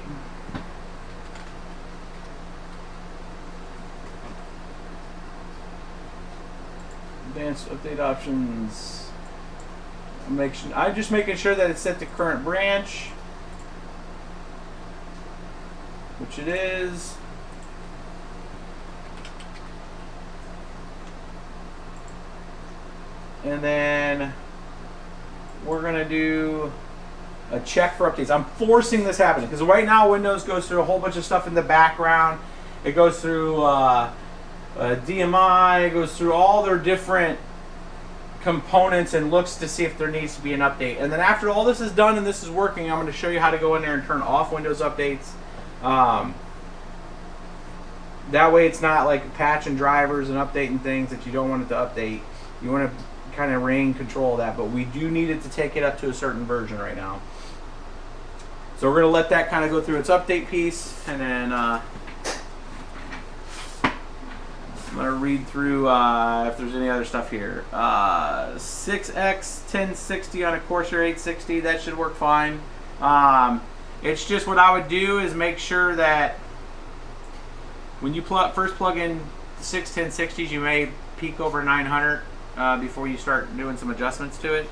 Advanced update options. I'm just making sure that it's set to current branch, which it is. And then we're going to do a check for updates. I'm forcing this happening because right now Windows goes through a whole bunch of stuff in the background. It goes through DMI, it goes through all their different components and looks to see if there needs to be an update. And then after all this is done and this is working, I'm going to show you how to go in there and turn off Windows updates. That way it's not like patching drivers and updating things that you don't want it to update. You want to kind of rein control of that, but we do need it to take it up to a certain version right now. So we're going to let that kind of go through its update piece, and then I'm going to read through if there's any other stuff here. 6x 1060 on a Corsair 860, that should work fine. It's just what I would do is make sure that when you first plug in 6 1060s, you may peak over 900 before you start doing some adjustments to it.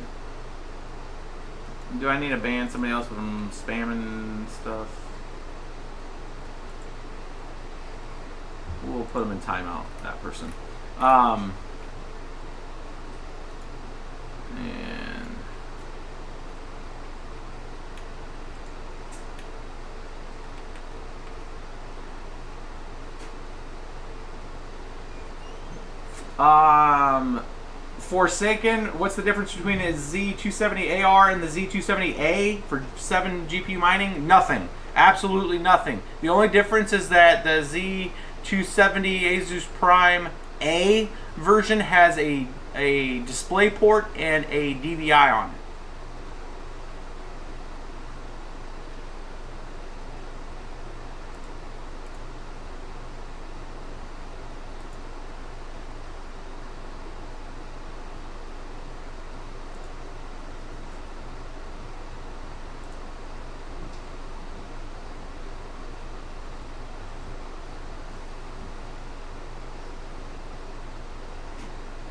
Do I need to ban somebody else from spamming stuff? we'll put them in timeout, that person. Forsaken, what's the difference between a Z270AR and the Z270A for 7 GPU mining? Nothing. Absolutely nothing. The only difference is that the Z270 Asus Prime A version has a display port and a DVI on it.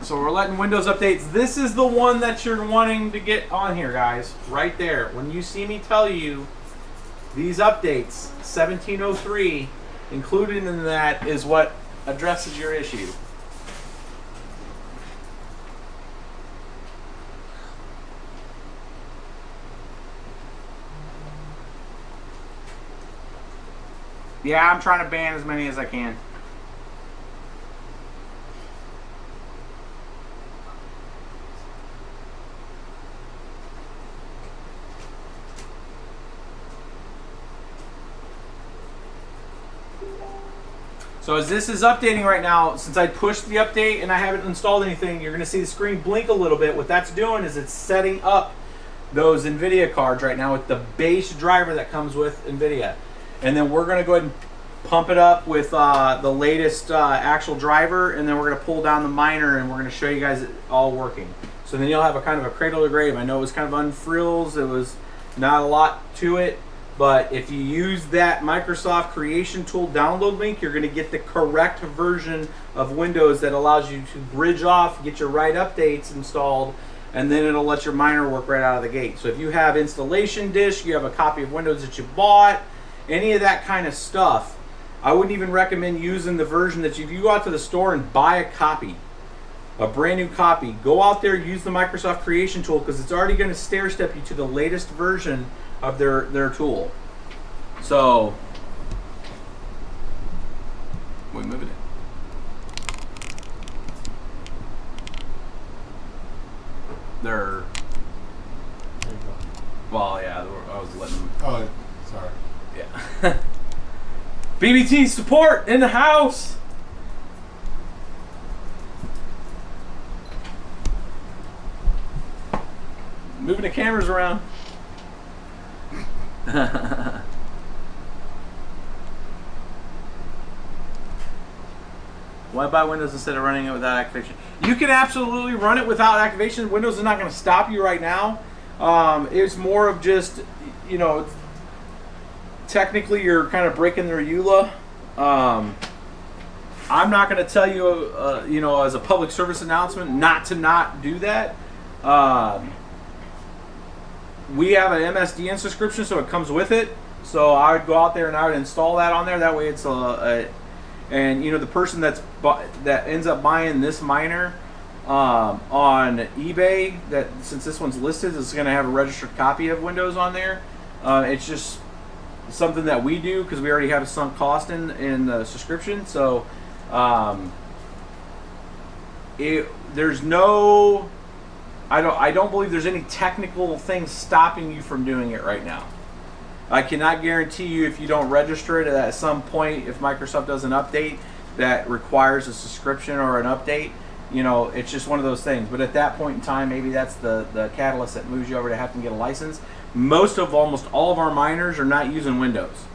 So we're letting Windows updates. This is the one that you're wanting to get on here, guys. Right there. When you see me tell you these updates, 1703, included in that is what addresses your issue. Yeah, I'm trying to ban as many as I can. So as this is updating right now, since I pushed the update and I haven't installed anything, you're going to see the screen blink a little bit. What that's doing is it's setting up those Nvidia cards right now with the base driver that comes with Nvidia. And then we're going to go ahead and pump it up with the latest actual driver, and then we're going to pull down the miner, and we're going to show you guys it all working. So then you'll have a kind of a cradle to grave. I know it was kind of unfrills. It was not a lot to it. But if you use that Microsoft Creation Tool download link, you're going to get the correct version of Windows that allows you to bridge off, get your right updates installed, and then it'll let your miner work right out of the gate. So if you have installation disk, you have a copy of Windows that you bought, any of that kind of stuff, I wouldn't even recommend using the version that if you go out to the store and buy a copy, a brand new copy, go out there, use the Microsoft Creation Tool, because it's already going to stair step you to the latest version of their tool. So we're moving it. They're well, yeah. I was letting them. Oh, sorry. Yeah. BBT support in the house. Moving the cameras around. Why buy Windows instead of running it without activation? You can absolutely run it without activation. Windows is not going to stop you right now. It's more of just, you know, technically you're kind of breaking their EULA. I'm not going to tell you, you know, as a public service announcement, not do that. We have an MSDN subscription, so it comes with it. So I would go out there and I would install that on there. That way it's and you know, the person that ends up buying this miner on eBay, that since this one's listed, is going to have a registered copy of Windows on there. It's just something that we do because we already have a sunk cost in the subscription. So there's no. I don't believe there's any technical thing stopping you from doing it right now. I cannot guarantee you if you don't register it at some point, if Microsoft does an update that requires a subscription or an update, you know, it's just one of those things. But at that point in time, maybe that's the catalyst that moves you over to have to get a license. Almost all of our miners are not using Windows.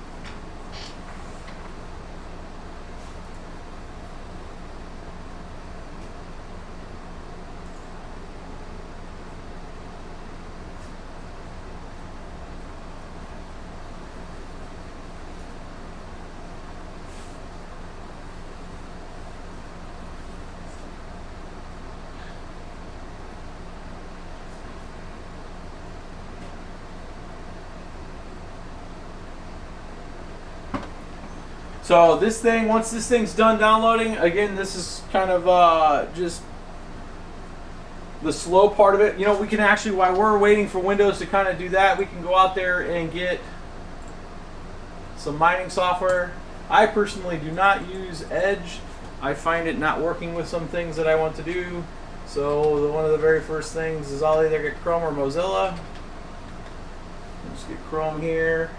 So this thing, once this thing's done downloading, again, this is kind of just the slow part of it. You know, we can actually, while we're waiting for Windows to kind of do that, we can go out there and get some mining software. I personally do not use Edge. I find it not working with some things that I want to do. So one of the very first things is I'll either get Chrome or Mozilla. Let's get Chrome here.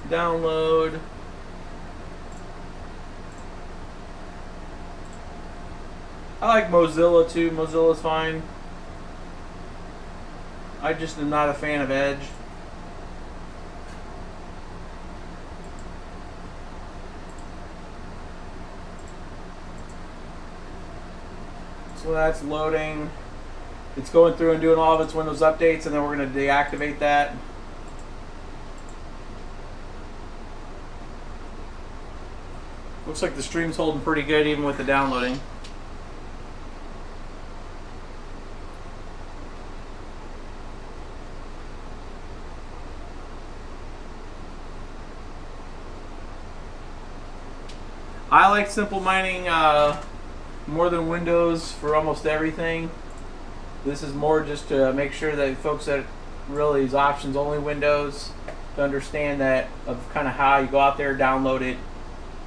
Download. I like Mozilla too. Mozilla's fine. I just am not a fan of Edge. So that's loading. It's going through and doing all of its Windows updates, and then we're going to deactivate that. Looks like the stream's holding pretty good even with the downloading. I like simple mining more than Windows for almost everything. This is more just to make sure that folks that really use options only Windows to understand that of kind of how you go out there, download it.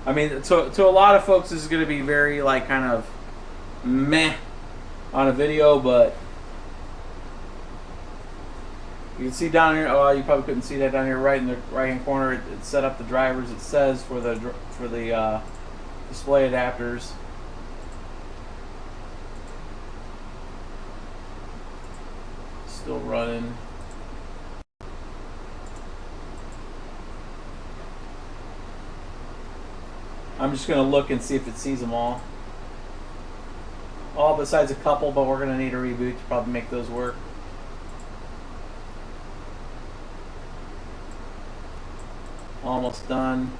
I mean, to a lot of folks, this is going to be very like kind of meh on a video, but you can see down here. Oh, you probably couldn't see that down here, right in the right-hand corner. It set up the drivers. It says for the display adapters. Still running. I'm just going to look and see if it sees them all. All besides a couple, but we're going to need a reboot to probably make those work. Almost done.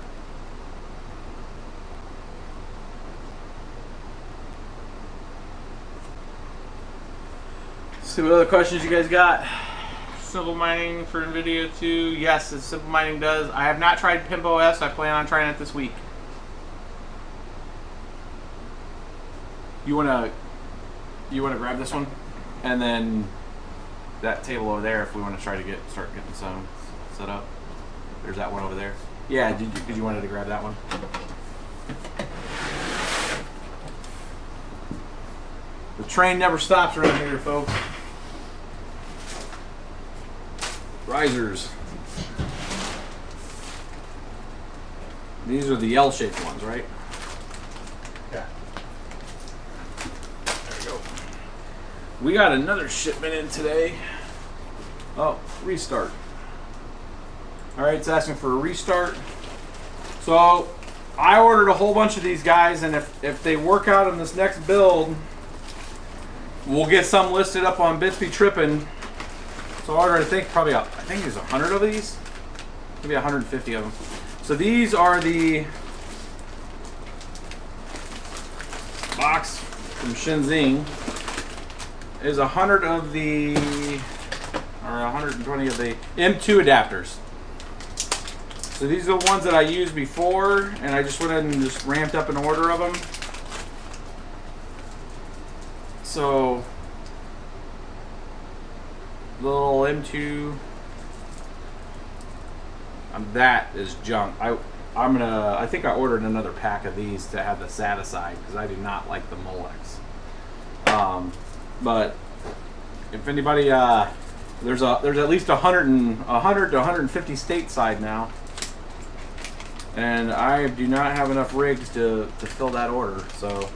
See what other questions you guys got. Simple mining for Nvidia too. Yes, simple mining does. I have not tried Pimp OS. I plan on trying it this week. You wanna grab this one, and then that table over there if we want to try to start getting some set up. There's that one over there. Yeah, did you wanted to grab that one? The train never stops around here, folks. Risers. These are the L-shaped ones, right? Yeah. There we go. We got another shipment in today. Oh, restart. All right, it's asking for a restart. So I ordered a whole bunch of these guys, and if they work out in this next build, we'll get some listed up on Bits Be Trippin'. So I ordered, I think there's 100 of these, maybe 150 of them. So these are the box from Shenzhen. Is 100 of the, or 120 of the M2 adapters. So these are the ones that I used before, and I just went ahead and just ramped up an order of them. So the little M2, that is junk. I think I ordered another pack of these to have the SATA side because I do not like the Molex. But if anybody, there's at least 100 to 150 stateside now, and I do not have enough rigs to fill that order. So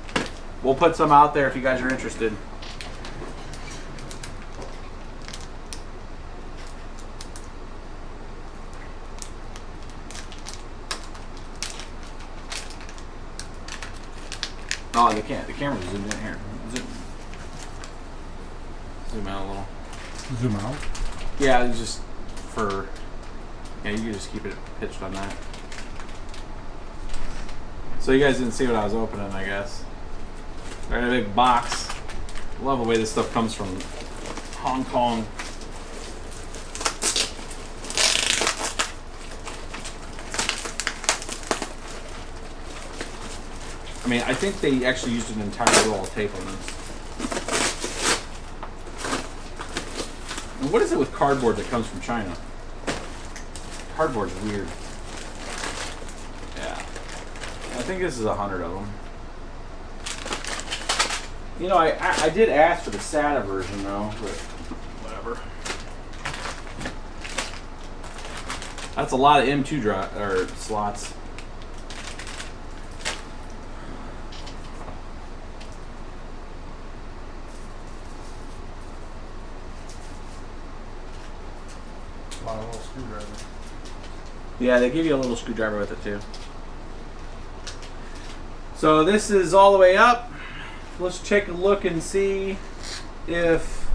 we'll put some out there if you guys are interested. Oh, they can't. The camera's zoomed in here. Zoom out a little. Zoom out? Yeah, it's just for. Yeah, you can just keep it pitched on that. So you guys didn't see what I was opening, I guess. They're in a big box. I love the way this stuff comes from Hong Kong. I mean, I think they actually used an entire roll of tape on this. And what is it with cardboard that comes from China? Cardboard's weird. Yeah. I think this is 100 of them. You know, I did ask for the SATA version though, but whatever. That's a lot of M2 slots. A lot of little screwdrivers. Yeah, they give you a little screwdriver with it too. So this is all the way up. Let's take a look and see if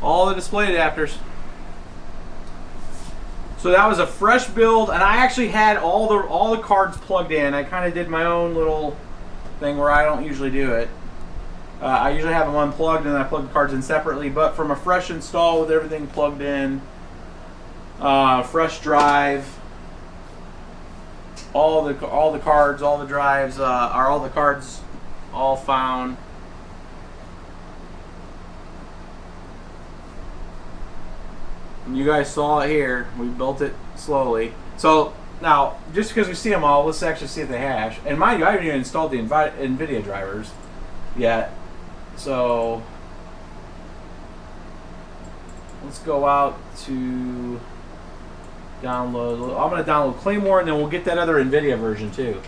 all the display adapters. So that was a fresh build, and I actually had all the cards plugged in. I kind of did my own little thing where I don't usually do it. I usually have them unplugged and I plug the cards in separately, but from a fresh install with everything plugged in, fresh drive, all the cards, all the drives, are all the cards all found. And you guys saw it here. We built it slowly. So now, just because we see them all, let's actually see if they hash. And mind you, I haven't even installed the Nvidia drivers yet. So let's go out to download. I'm going to download Claymore, and then we'll get that other Nvidia version too.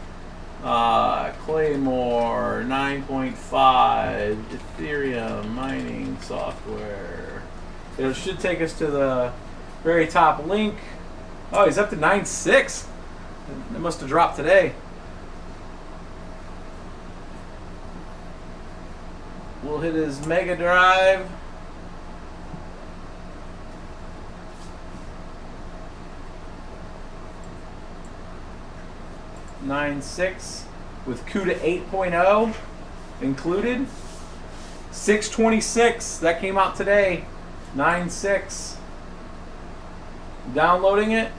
Claymore 9.5 Ethereum mining software. It should take us to the very top link. Oh, he's up to 9.6. It must have dropped today. We'll hit his Mega Drive. $9.6 with CUDA 8.0 included. 626. That came out today. 9.6. Downloading it.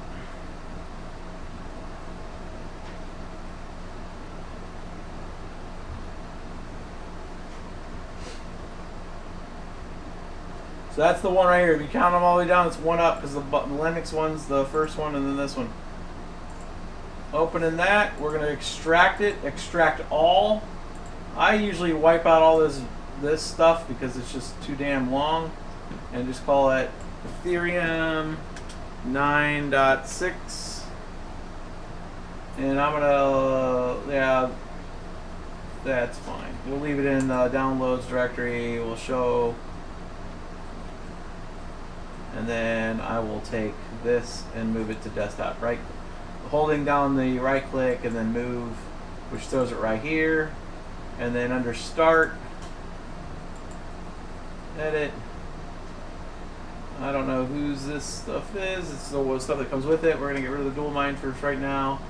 So that's the one right here. If you count them all the way down, it's one up because the Linux one's the first one and then this one. Opening that, we're going to extract it. Extract all. I usually wipe out all this stuff because it's just too damn long, and just call it Ethereum 9.6. And I'm gonna, yeah, that's fine. We'll leave it in the downloads directory. We'll show, and then I will take this and move it to desktop. Right, holding down the right click and then move, which throws it right here. And then under Start, Edit. I don't know whose this stuff is. It's the stuff that comes with it. We're gonna get rid of the dual mine first right now.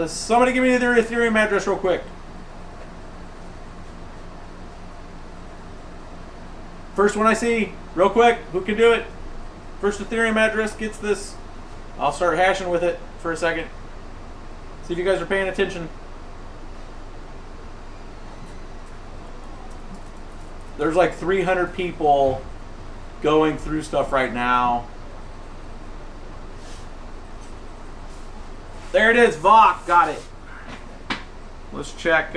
Somebody give me their Ethereum address real quick. First one I see, real quick. Who can do it? First Ethereum address gets this. I'll start hashing with it for a second. See if you guys are paying attention. There's like 300 people going through stuff right now. There it is, VOC, got it. Let's check,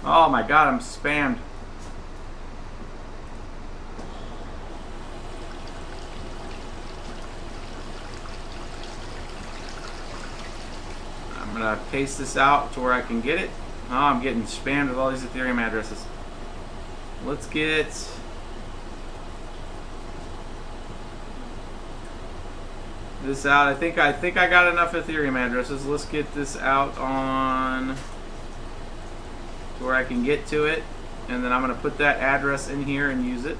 Oh my God, I'm spammed. I'm gonna paste this out to where I can get it. Oh, I'm getting spammed with all these Ethereum addresses. Let's get this out. I think I got enough Ethereum addresses. Let's get this out on to where I can get to it, and then I'm gonna put that address in here and use it.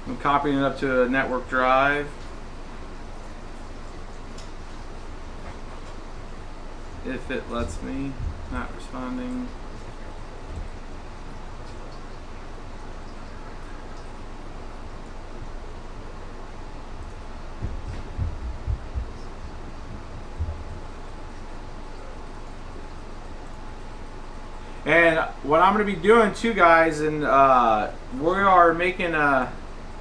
I'm copying it up to a network drive. If it lets me. Not responding. And what I'm going to be doing too, guys, and we are making a,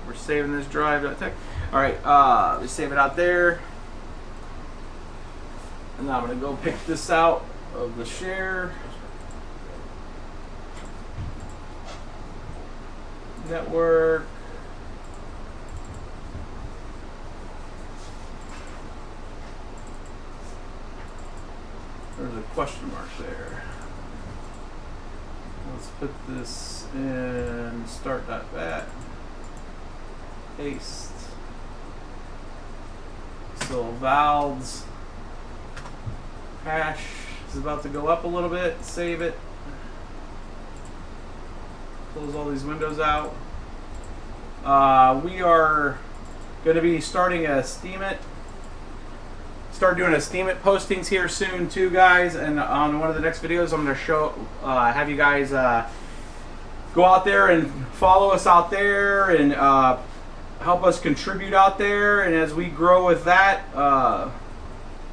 we're saving this drive. All right, we save it out there. And now I'm going to go pick this out of the share. Network. There's a question mark there. Let's put this in start.bat. Paste. So Valve's hash is about to go up a little bit. Save it. Close all these windows out. We are going to be starting a Steemit. Start doing a Steemit postings here soon too, guys. And on one of the next videos, I'm going to show, have you guys go out there and follow us out there and help us contribute out there. And as we grow with that,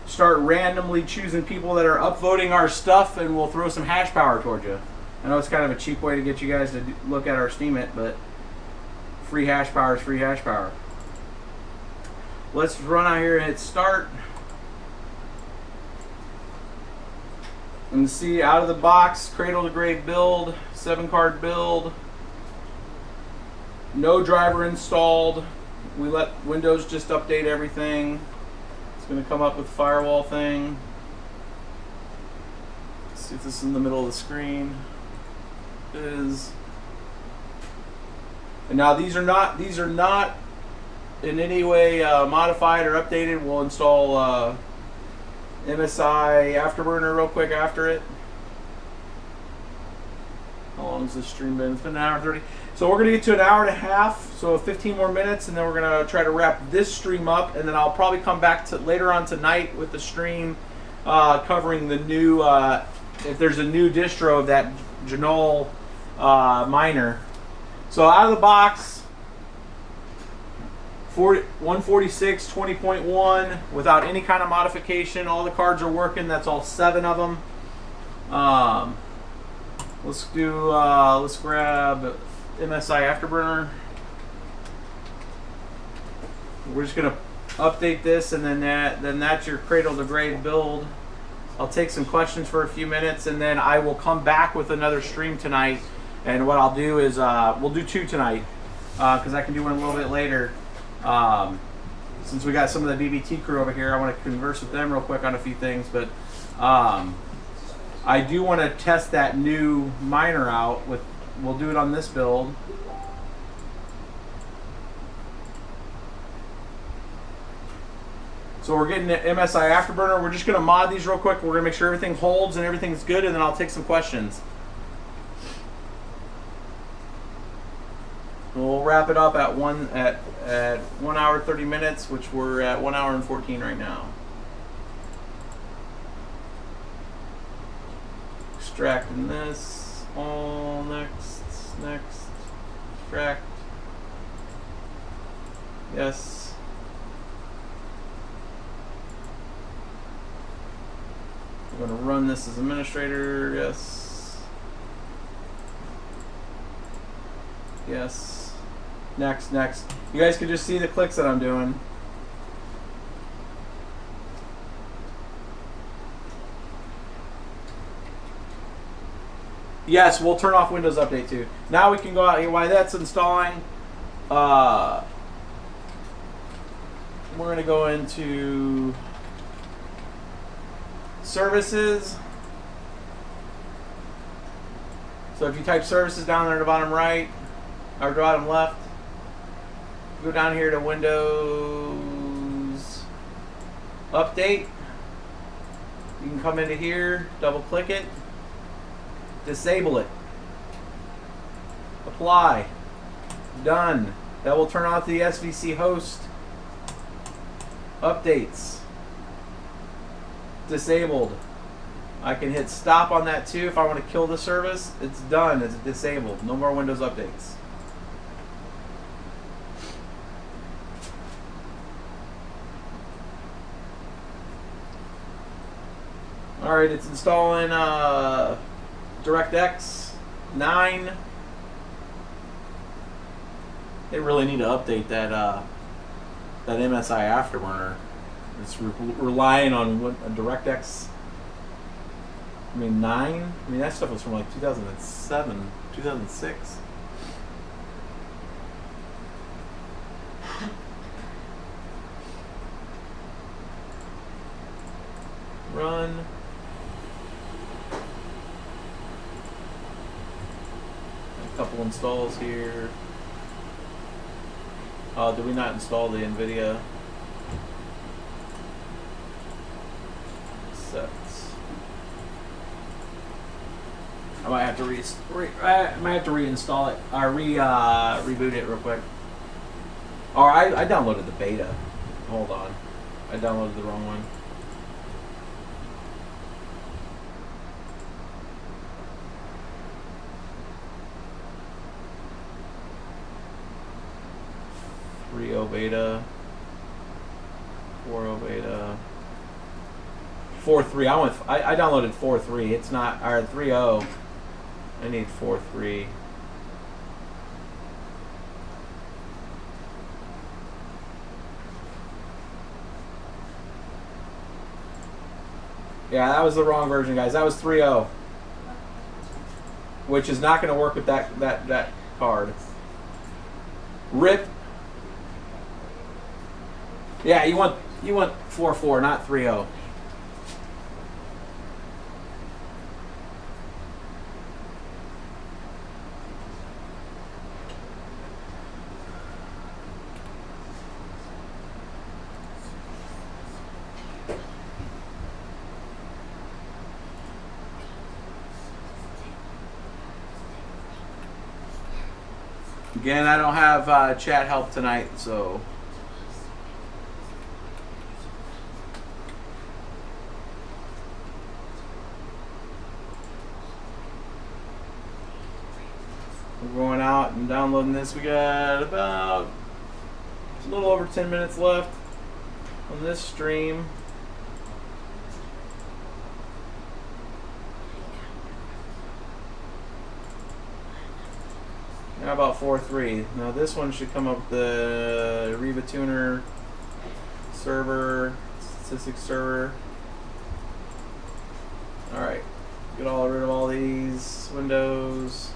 start randomly choosing people that are upvoting our stuff, and we'll throw some hash power towards you. I know it's kind of a cheap way to get you guys to look at our Steemit, but free hash power is free hash power. Let's run out here and hit start. And see, out of the box, cradle to grave build, 7-card build, no driver installed. We let Windows just update everything. It's going to come up with firewall thing. Let's see if this is in the middle of the screen. It is. And now these are not in any way modified or updated. We'll install MSI Afterburner real quick after it. How long has this stream been? It's been an hour and 30. So we're going to get to an hour and a half, so 15 more minutes, and then we're going to try to wrap this stream up, and then I'll probably come back to later on tonight with the stream covering the new, if there's a new distro of that Janol miner. So out of the box, 146 20.1 without any kind of modification. All the cards are working. That's all 7 of them. Let's grab MSI Afterburner. We're just gonna update this, and then that's your cradle to grave build. I'll take some questions for a few minutes, and then I will come back with another stream tonight. And what I'll do is we'll do 2 tonight because I can do one a little bit later. Since we got some of the BBT crew over here, I want to converse with them real quick on a few things. But I do want to test that new miner out. We'll do it on this build. So we're getting the MSI Afterburner. We're just going to mod these real quick. We're going to make sure everything holds and everything's good, and then I'll take some questions. We'll wrap it up at 1 hour 30 minutes, which we're at 1 hour and 14 right now. Extracting this. All next, extract. Yes. I'm going to run this as administrator. Yes. Yes. Next. You guys can just see the clicks that I'm doing. Yes, we'll turn off Windows Update too. Now we can go out here while that's installing. We're going to go into services. So if you type services down there at the bottom right, or bottom left, go down here to Windows Update. You can come into here, double click it, disable it, apply, done. That will turn off the SVC host updates. Disabled. I can hit stop on that too if I want to kill the service. It's done. It's disabled. No more Windows updates. Alright, it's installing DirectX 9. They really need to update that that MSI Afterburner. It's relying on what a DirectX. I mean 9. I mean that stuff was from like 2007, 2006. Run. A couple installs here. Did we not install the Nvidia? Sets. I might have to reinstall it or reboot it real quick. Or I downloaded the beta. Hold on, I downloaded the wrong one. Beta, 4.0 beta, 4.3. I downloaded 4.3. It's not or 3.0. I need 4.3. Yeah, that was the wrong version, guys. That was 3.0, which is not going to work with that card. RIP. Yeah, you want 4.4, not 3.0. Again, I don't have chat help tonight, so. We're going out and downloading this. We got about a little over 10 minutes left on this stream. How about 4.3? Now this one should come up with the Riva Tuner server, statistics server. Alright, get rid of all these windows.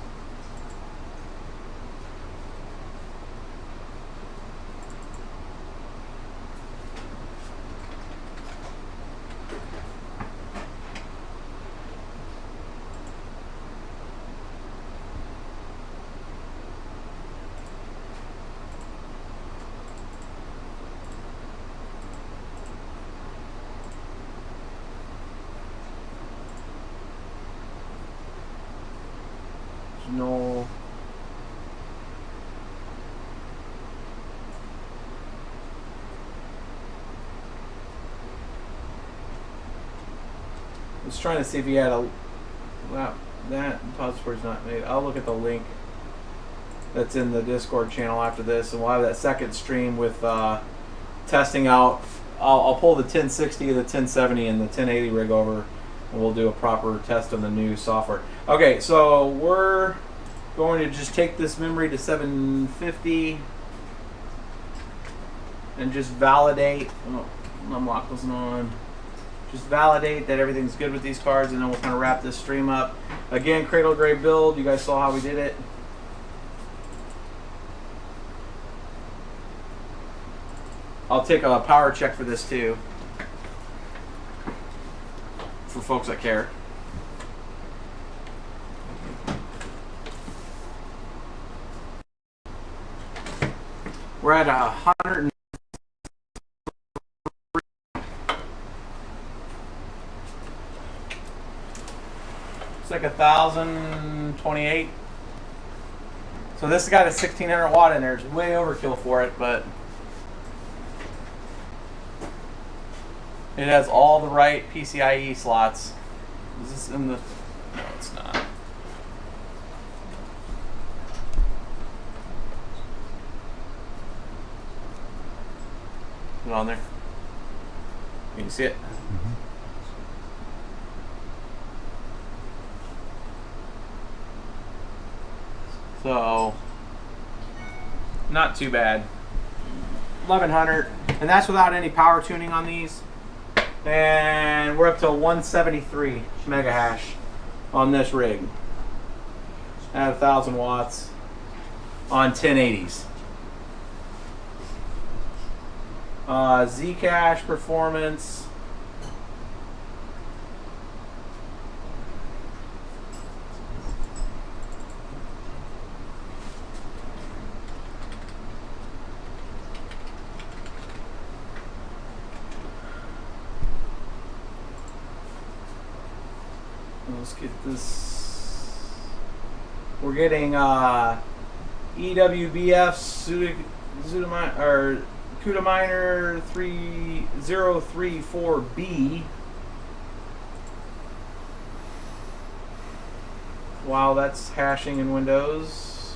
No. I was trying to see if he had a. Wow, that repository's not made. I'll look at the link that's in the Discord channel after this, and we'll have that second stream with testing out. I'll pull the 1060, the 1070, and the 1080 rig over, and we'll do a proper test on the new software. Okay, so we're going to just take this memory to 750 and just validate. Oh, unlock wasn't on. Just validate that everything's good with these cards, and then we'll kind of wrap this stream up. Again, cradle gray build. You guys saw how we did it. I'll take a power check for this too, for folks that care. We're at 100. It's like 1,028. So this has got a 1600 watt in there. It's way overkill for it, but it has all the right PCIe slots. Is this in the... No, it's not. Is it on there? Can you see it? So, not too bad. 1100, and that's without any power tuning on these. And we're up to 173 mega hash on this rig at 1,000 watts on 1080s. Zcash performance. Let's get this. We're getting EWBF CUDA Miner 3034B. While that's hashing in Windows.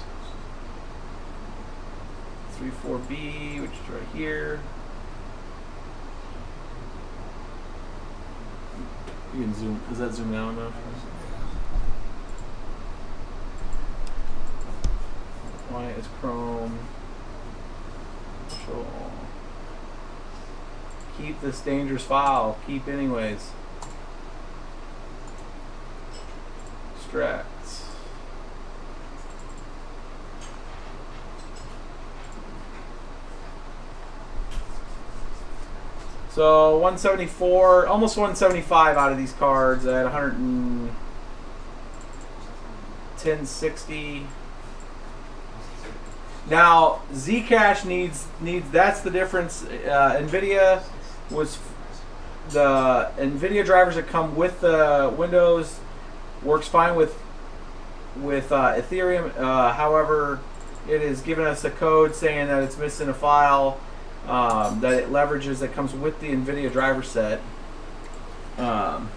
34B, which is right here. You can zoom. Is that zoomed out enough? Why is Chrome? Show all. Keep this dangerous file. Keep anyways. Extract. So 174, almost 175 out of these cards at 11060. Now Zcash needs that's the difference. Nvidia was the Nvidia drivers that come with the Windows works fine with Ethereum. However, it is giving us a code saying that it's missing a file. That it leverages that comes with the Nvidia driver set. Nvidia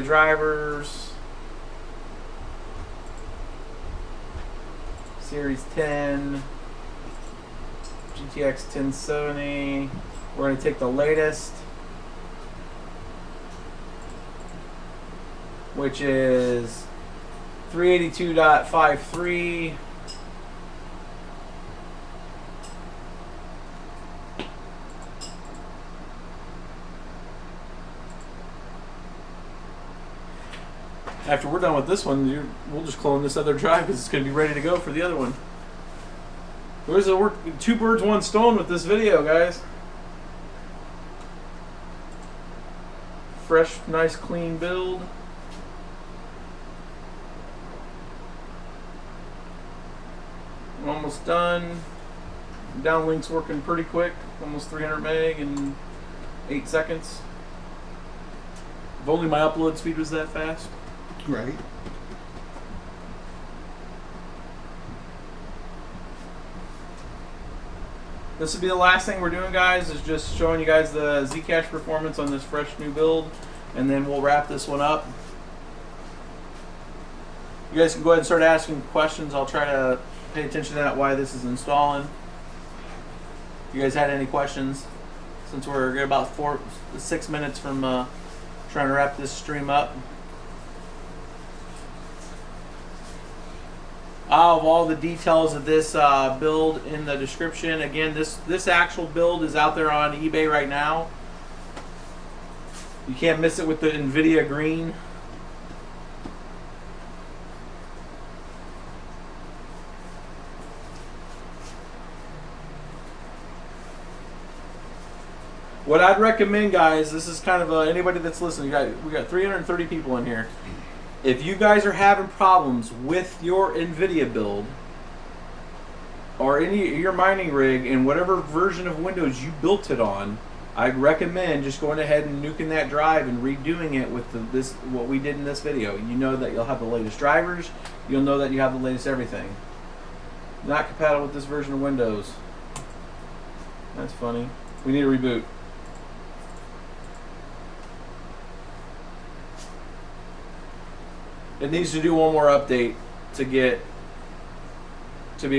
drivers, Series 10, GTX 1070. We're going to take the latest, which is 382.53. After we're done with this one, we'll just clone this other drive because it's going to be ready to go for the other one. There's two birds, one stone with this video, guys. Fresh, nice, clean build. I'm almost done. Downlink's working pretty quick. Almost 300 meg in 8 seconds. If only my upload speed was that fast. Right. This will be the last thing we're doing, guys, is just showing you guys the Zcash performance on this fresh new build, and then we'll wrap this one up. You guys can go ahead and start asking questions. I'll try to pay attention to that while this is installing. If you guys had any questions, since we're about 6 minutes from trying to wrap this stream up. I'll have all the details of this build in the description. Again, this actual build is out there on eBay right now. You can't miss it with the Nvidia green. What I'd recommend, guys, this is kind of anybody that's listening. We got 330 people in here. If you guys are having problems with your Nvidia build or your mining rig and whatever version of Windows you built it on, I'd recommend just going ahead and nuking that drive and redoing it with this what we did in this video. You know that you'll have the latest drivers. You'll know that you have the latest everything. Not compatible with this version of Windows. That's funny. We need a reboot. It needs to do one more update to be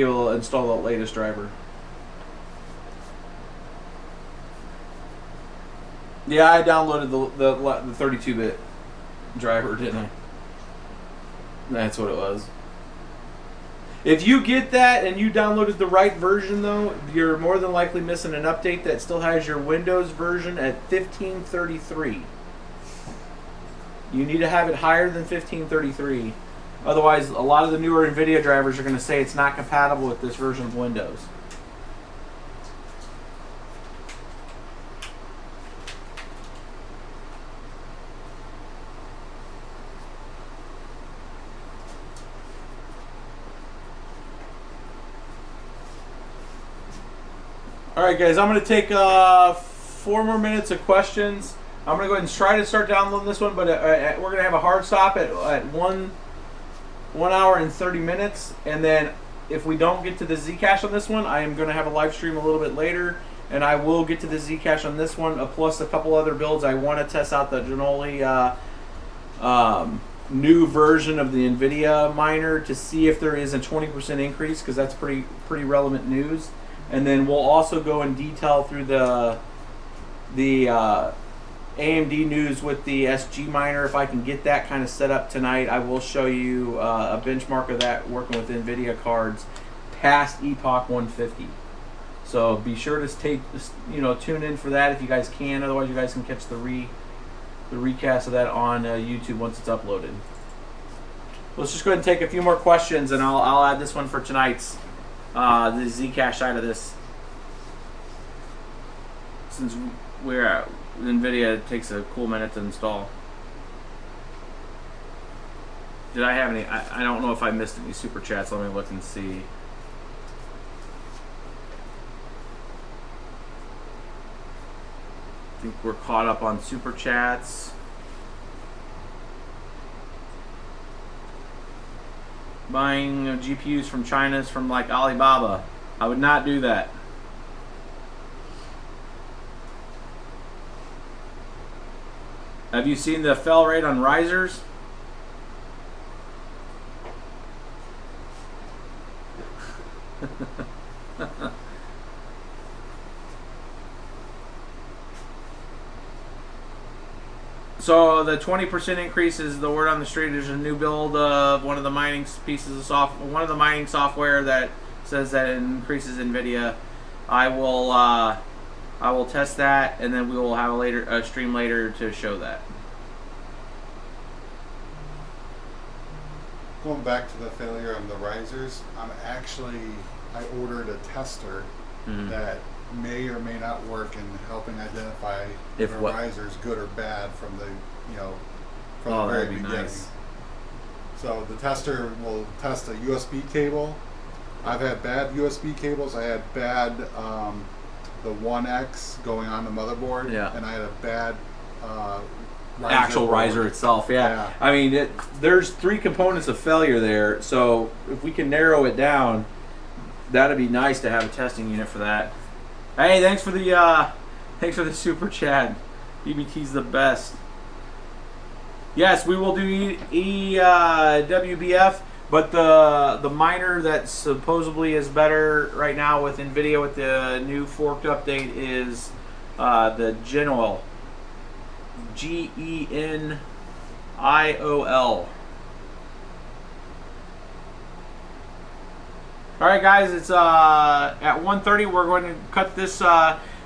able to install the latest driver. Yeah, I downloaded the 32-bit driver, didn't I? That's what it was. If you get that and you downloaded the right version, though, you're more than likely missing an update that still has your Windows version at 1533. You need to have it higher than 1533. Otherwise, a lot of the newer Nvidia drivers are going to say it's not compatible with this version of Windows. Alright guys, I'm going to take 4 more minutes of questions. I'm going to go ahead and try to start downloading this one, but we're going to have a hard stop at 1 hour and 30 minutes. And then if we don't get to the Zcash on this one, I am going to have a live stream a little bit later. And I will get to the Zcash on this one, plus a couple other builds. I want to test out the Janoli new version of the Nvidia miner to see if there is a 20% increase, because that's pretty relevant news. And then we'll also go in detail through the AMD news with the SGMiner. If I can get that kind of set up tonight, I will show you a benchmark of that working with Nvidia cards past EPOCH 150. So be sure to tune in for that if you guys can. Otherwise, you guys can catch the recast of that on YouTube once it's uploaded. Let's just go ahead and take a few more questions, and I'll add this one for tonight's. The Zcash side of this, since we're at Nvidia, it takes a cool minute to install. Did I have any? I don't know if I missed any super chats. Let me look and see. I think we're caught up on super chats. Buying GPUs from China is from like Alibaba. I would not do that. Have you seen the fail rate on risers? So the 20% increase is the word on the street. There's a new build of one of the mining pieces of mining software that says that it increases Nvidia. I will test that, and then we will have a stream later to show that. Going back to the failure of the risers, I ordered a tester that may or may not work in helping identify if a riser is good or bad from the from the very beginning. Nice. So the tester will test a USB cable. I've had bad USB cables. I had bad the 1X going on the motherboard, and I had a bad riser itself. Yeah. I mean, there's 3 components of failure there. So if we can narrow it down, that'd be nice to have a testing unit for that. Hey, thanks for the super chat. BBT's the best. Yes, we will do WBF, but the miner that supposedly is better right now with Nvidia with the new forked update is the Genol. GENIOL. All right, guys, it's at 1:30. We're going to cut this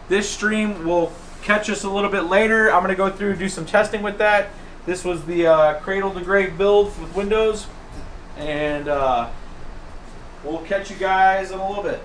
this stream. We'll catch us a little bit later. I'm going to go through and do some testing with that. This was the Cradle to Grave build with Windows, and we'll catch you guys in a little bit.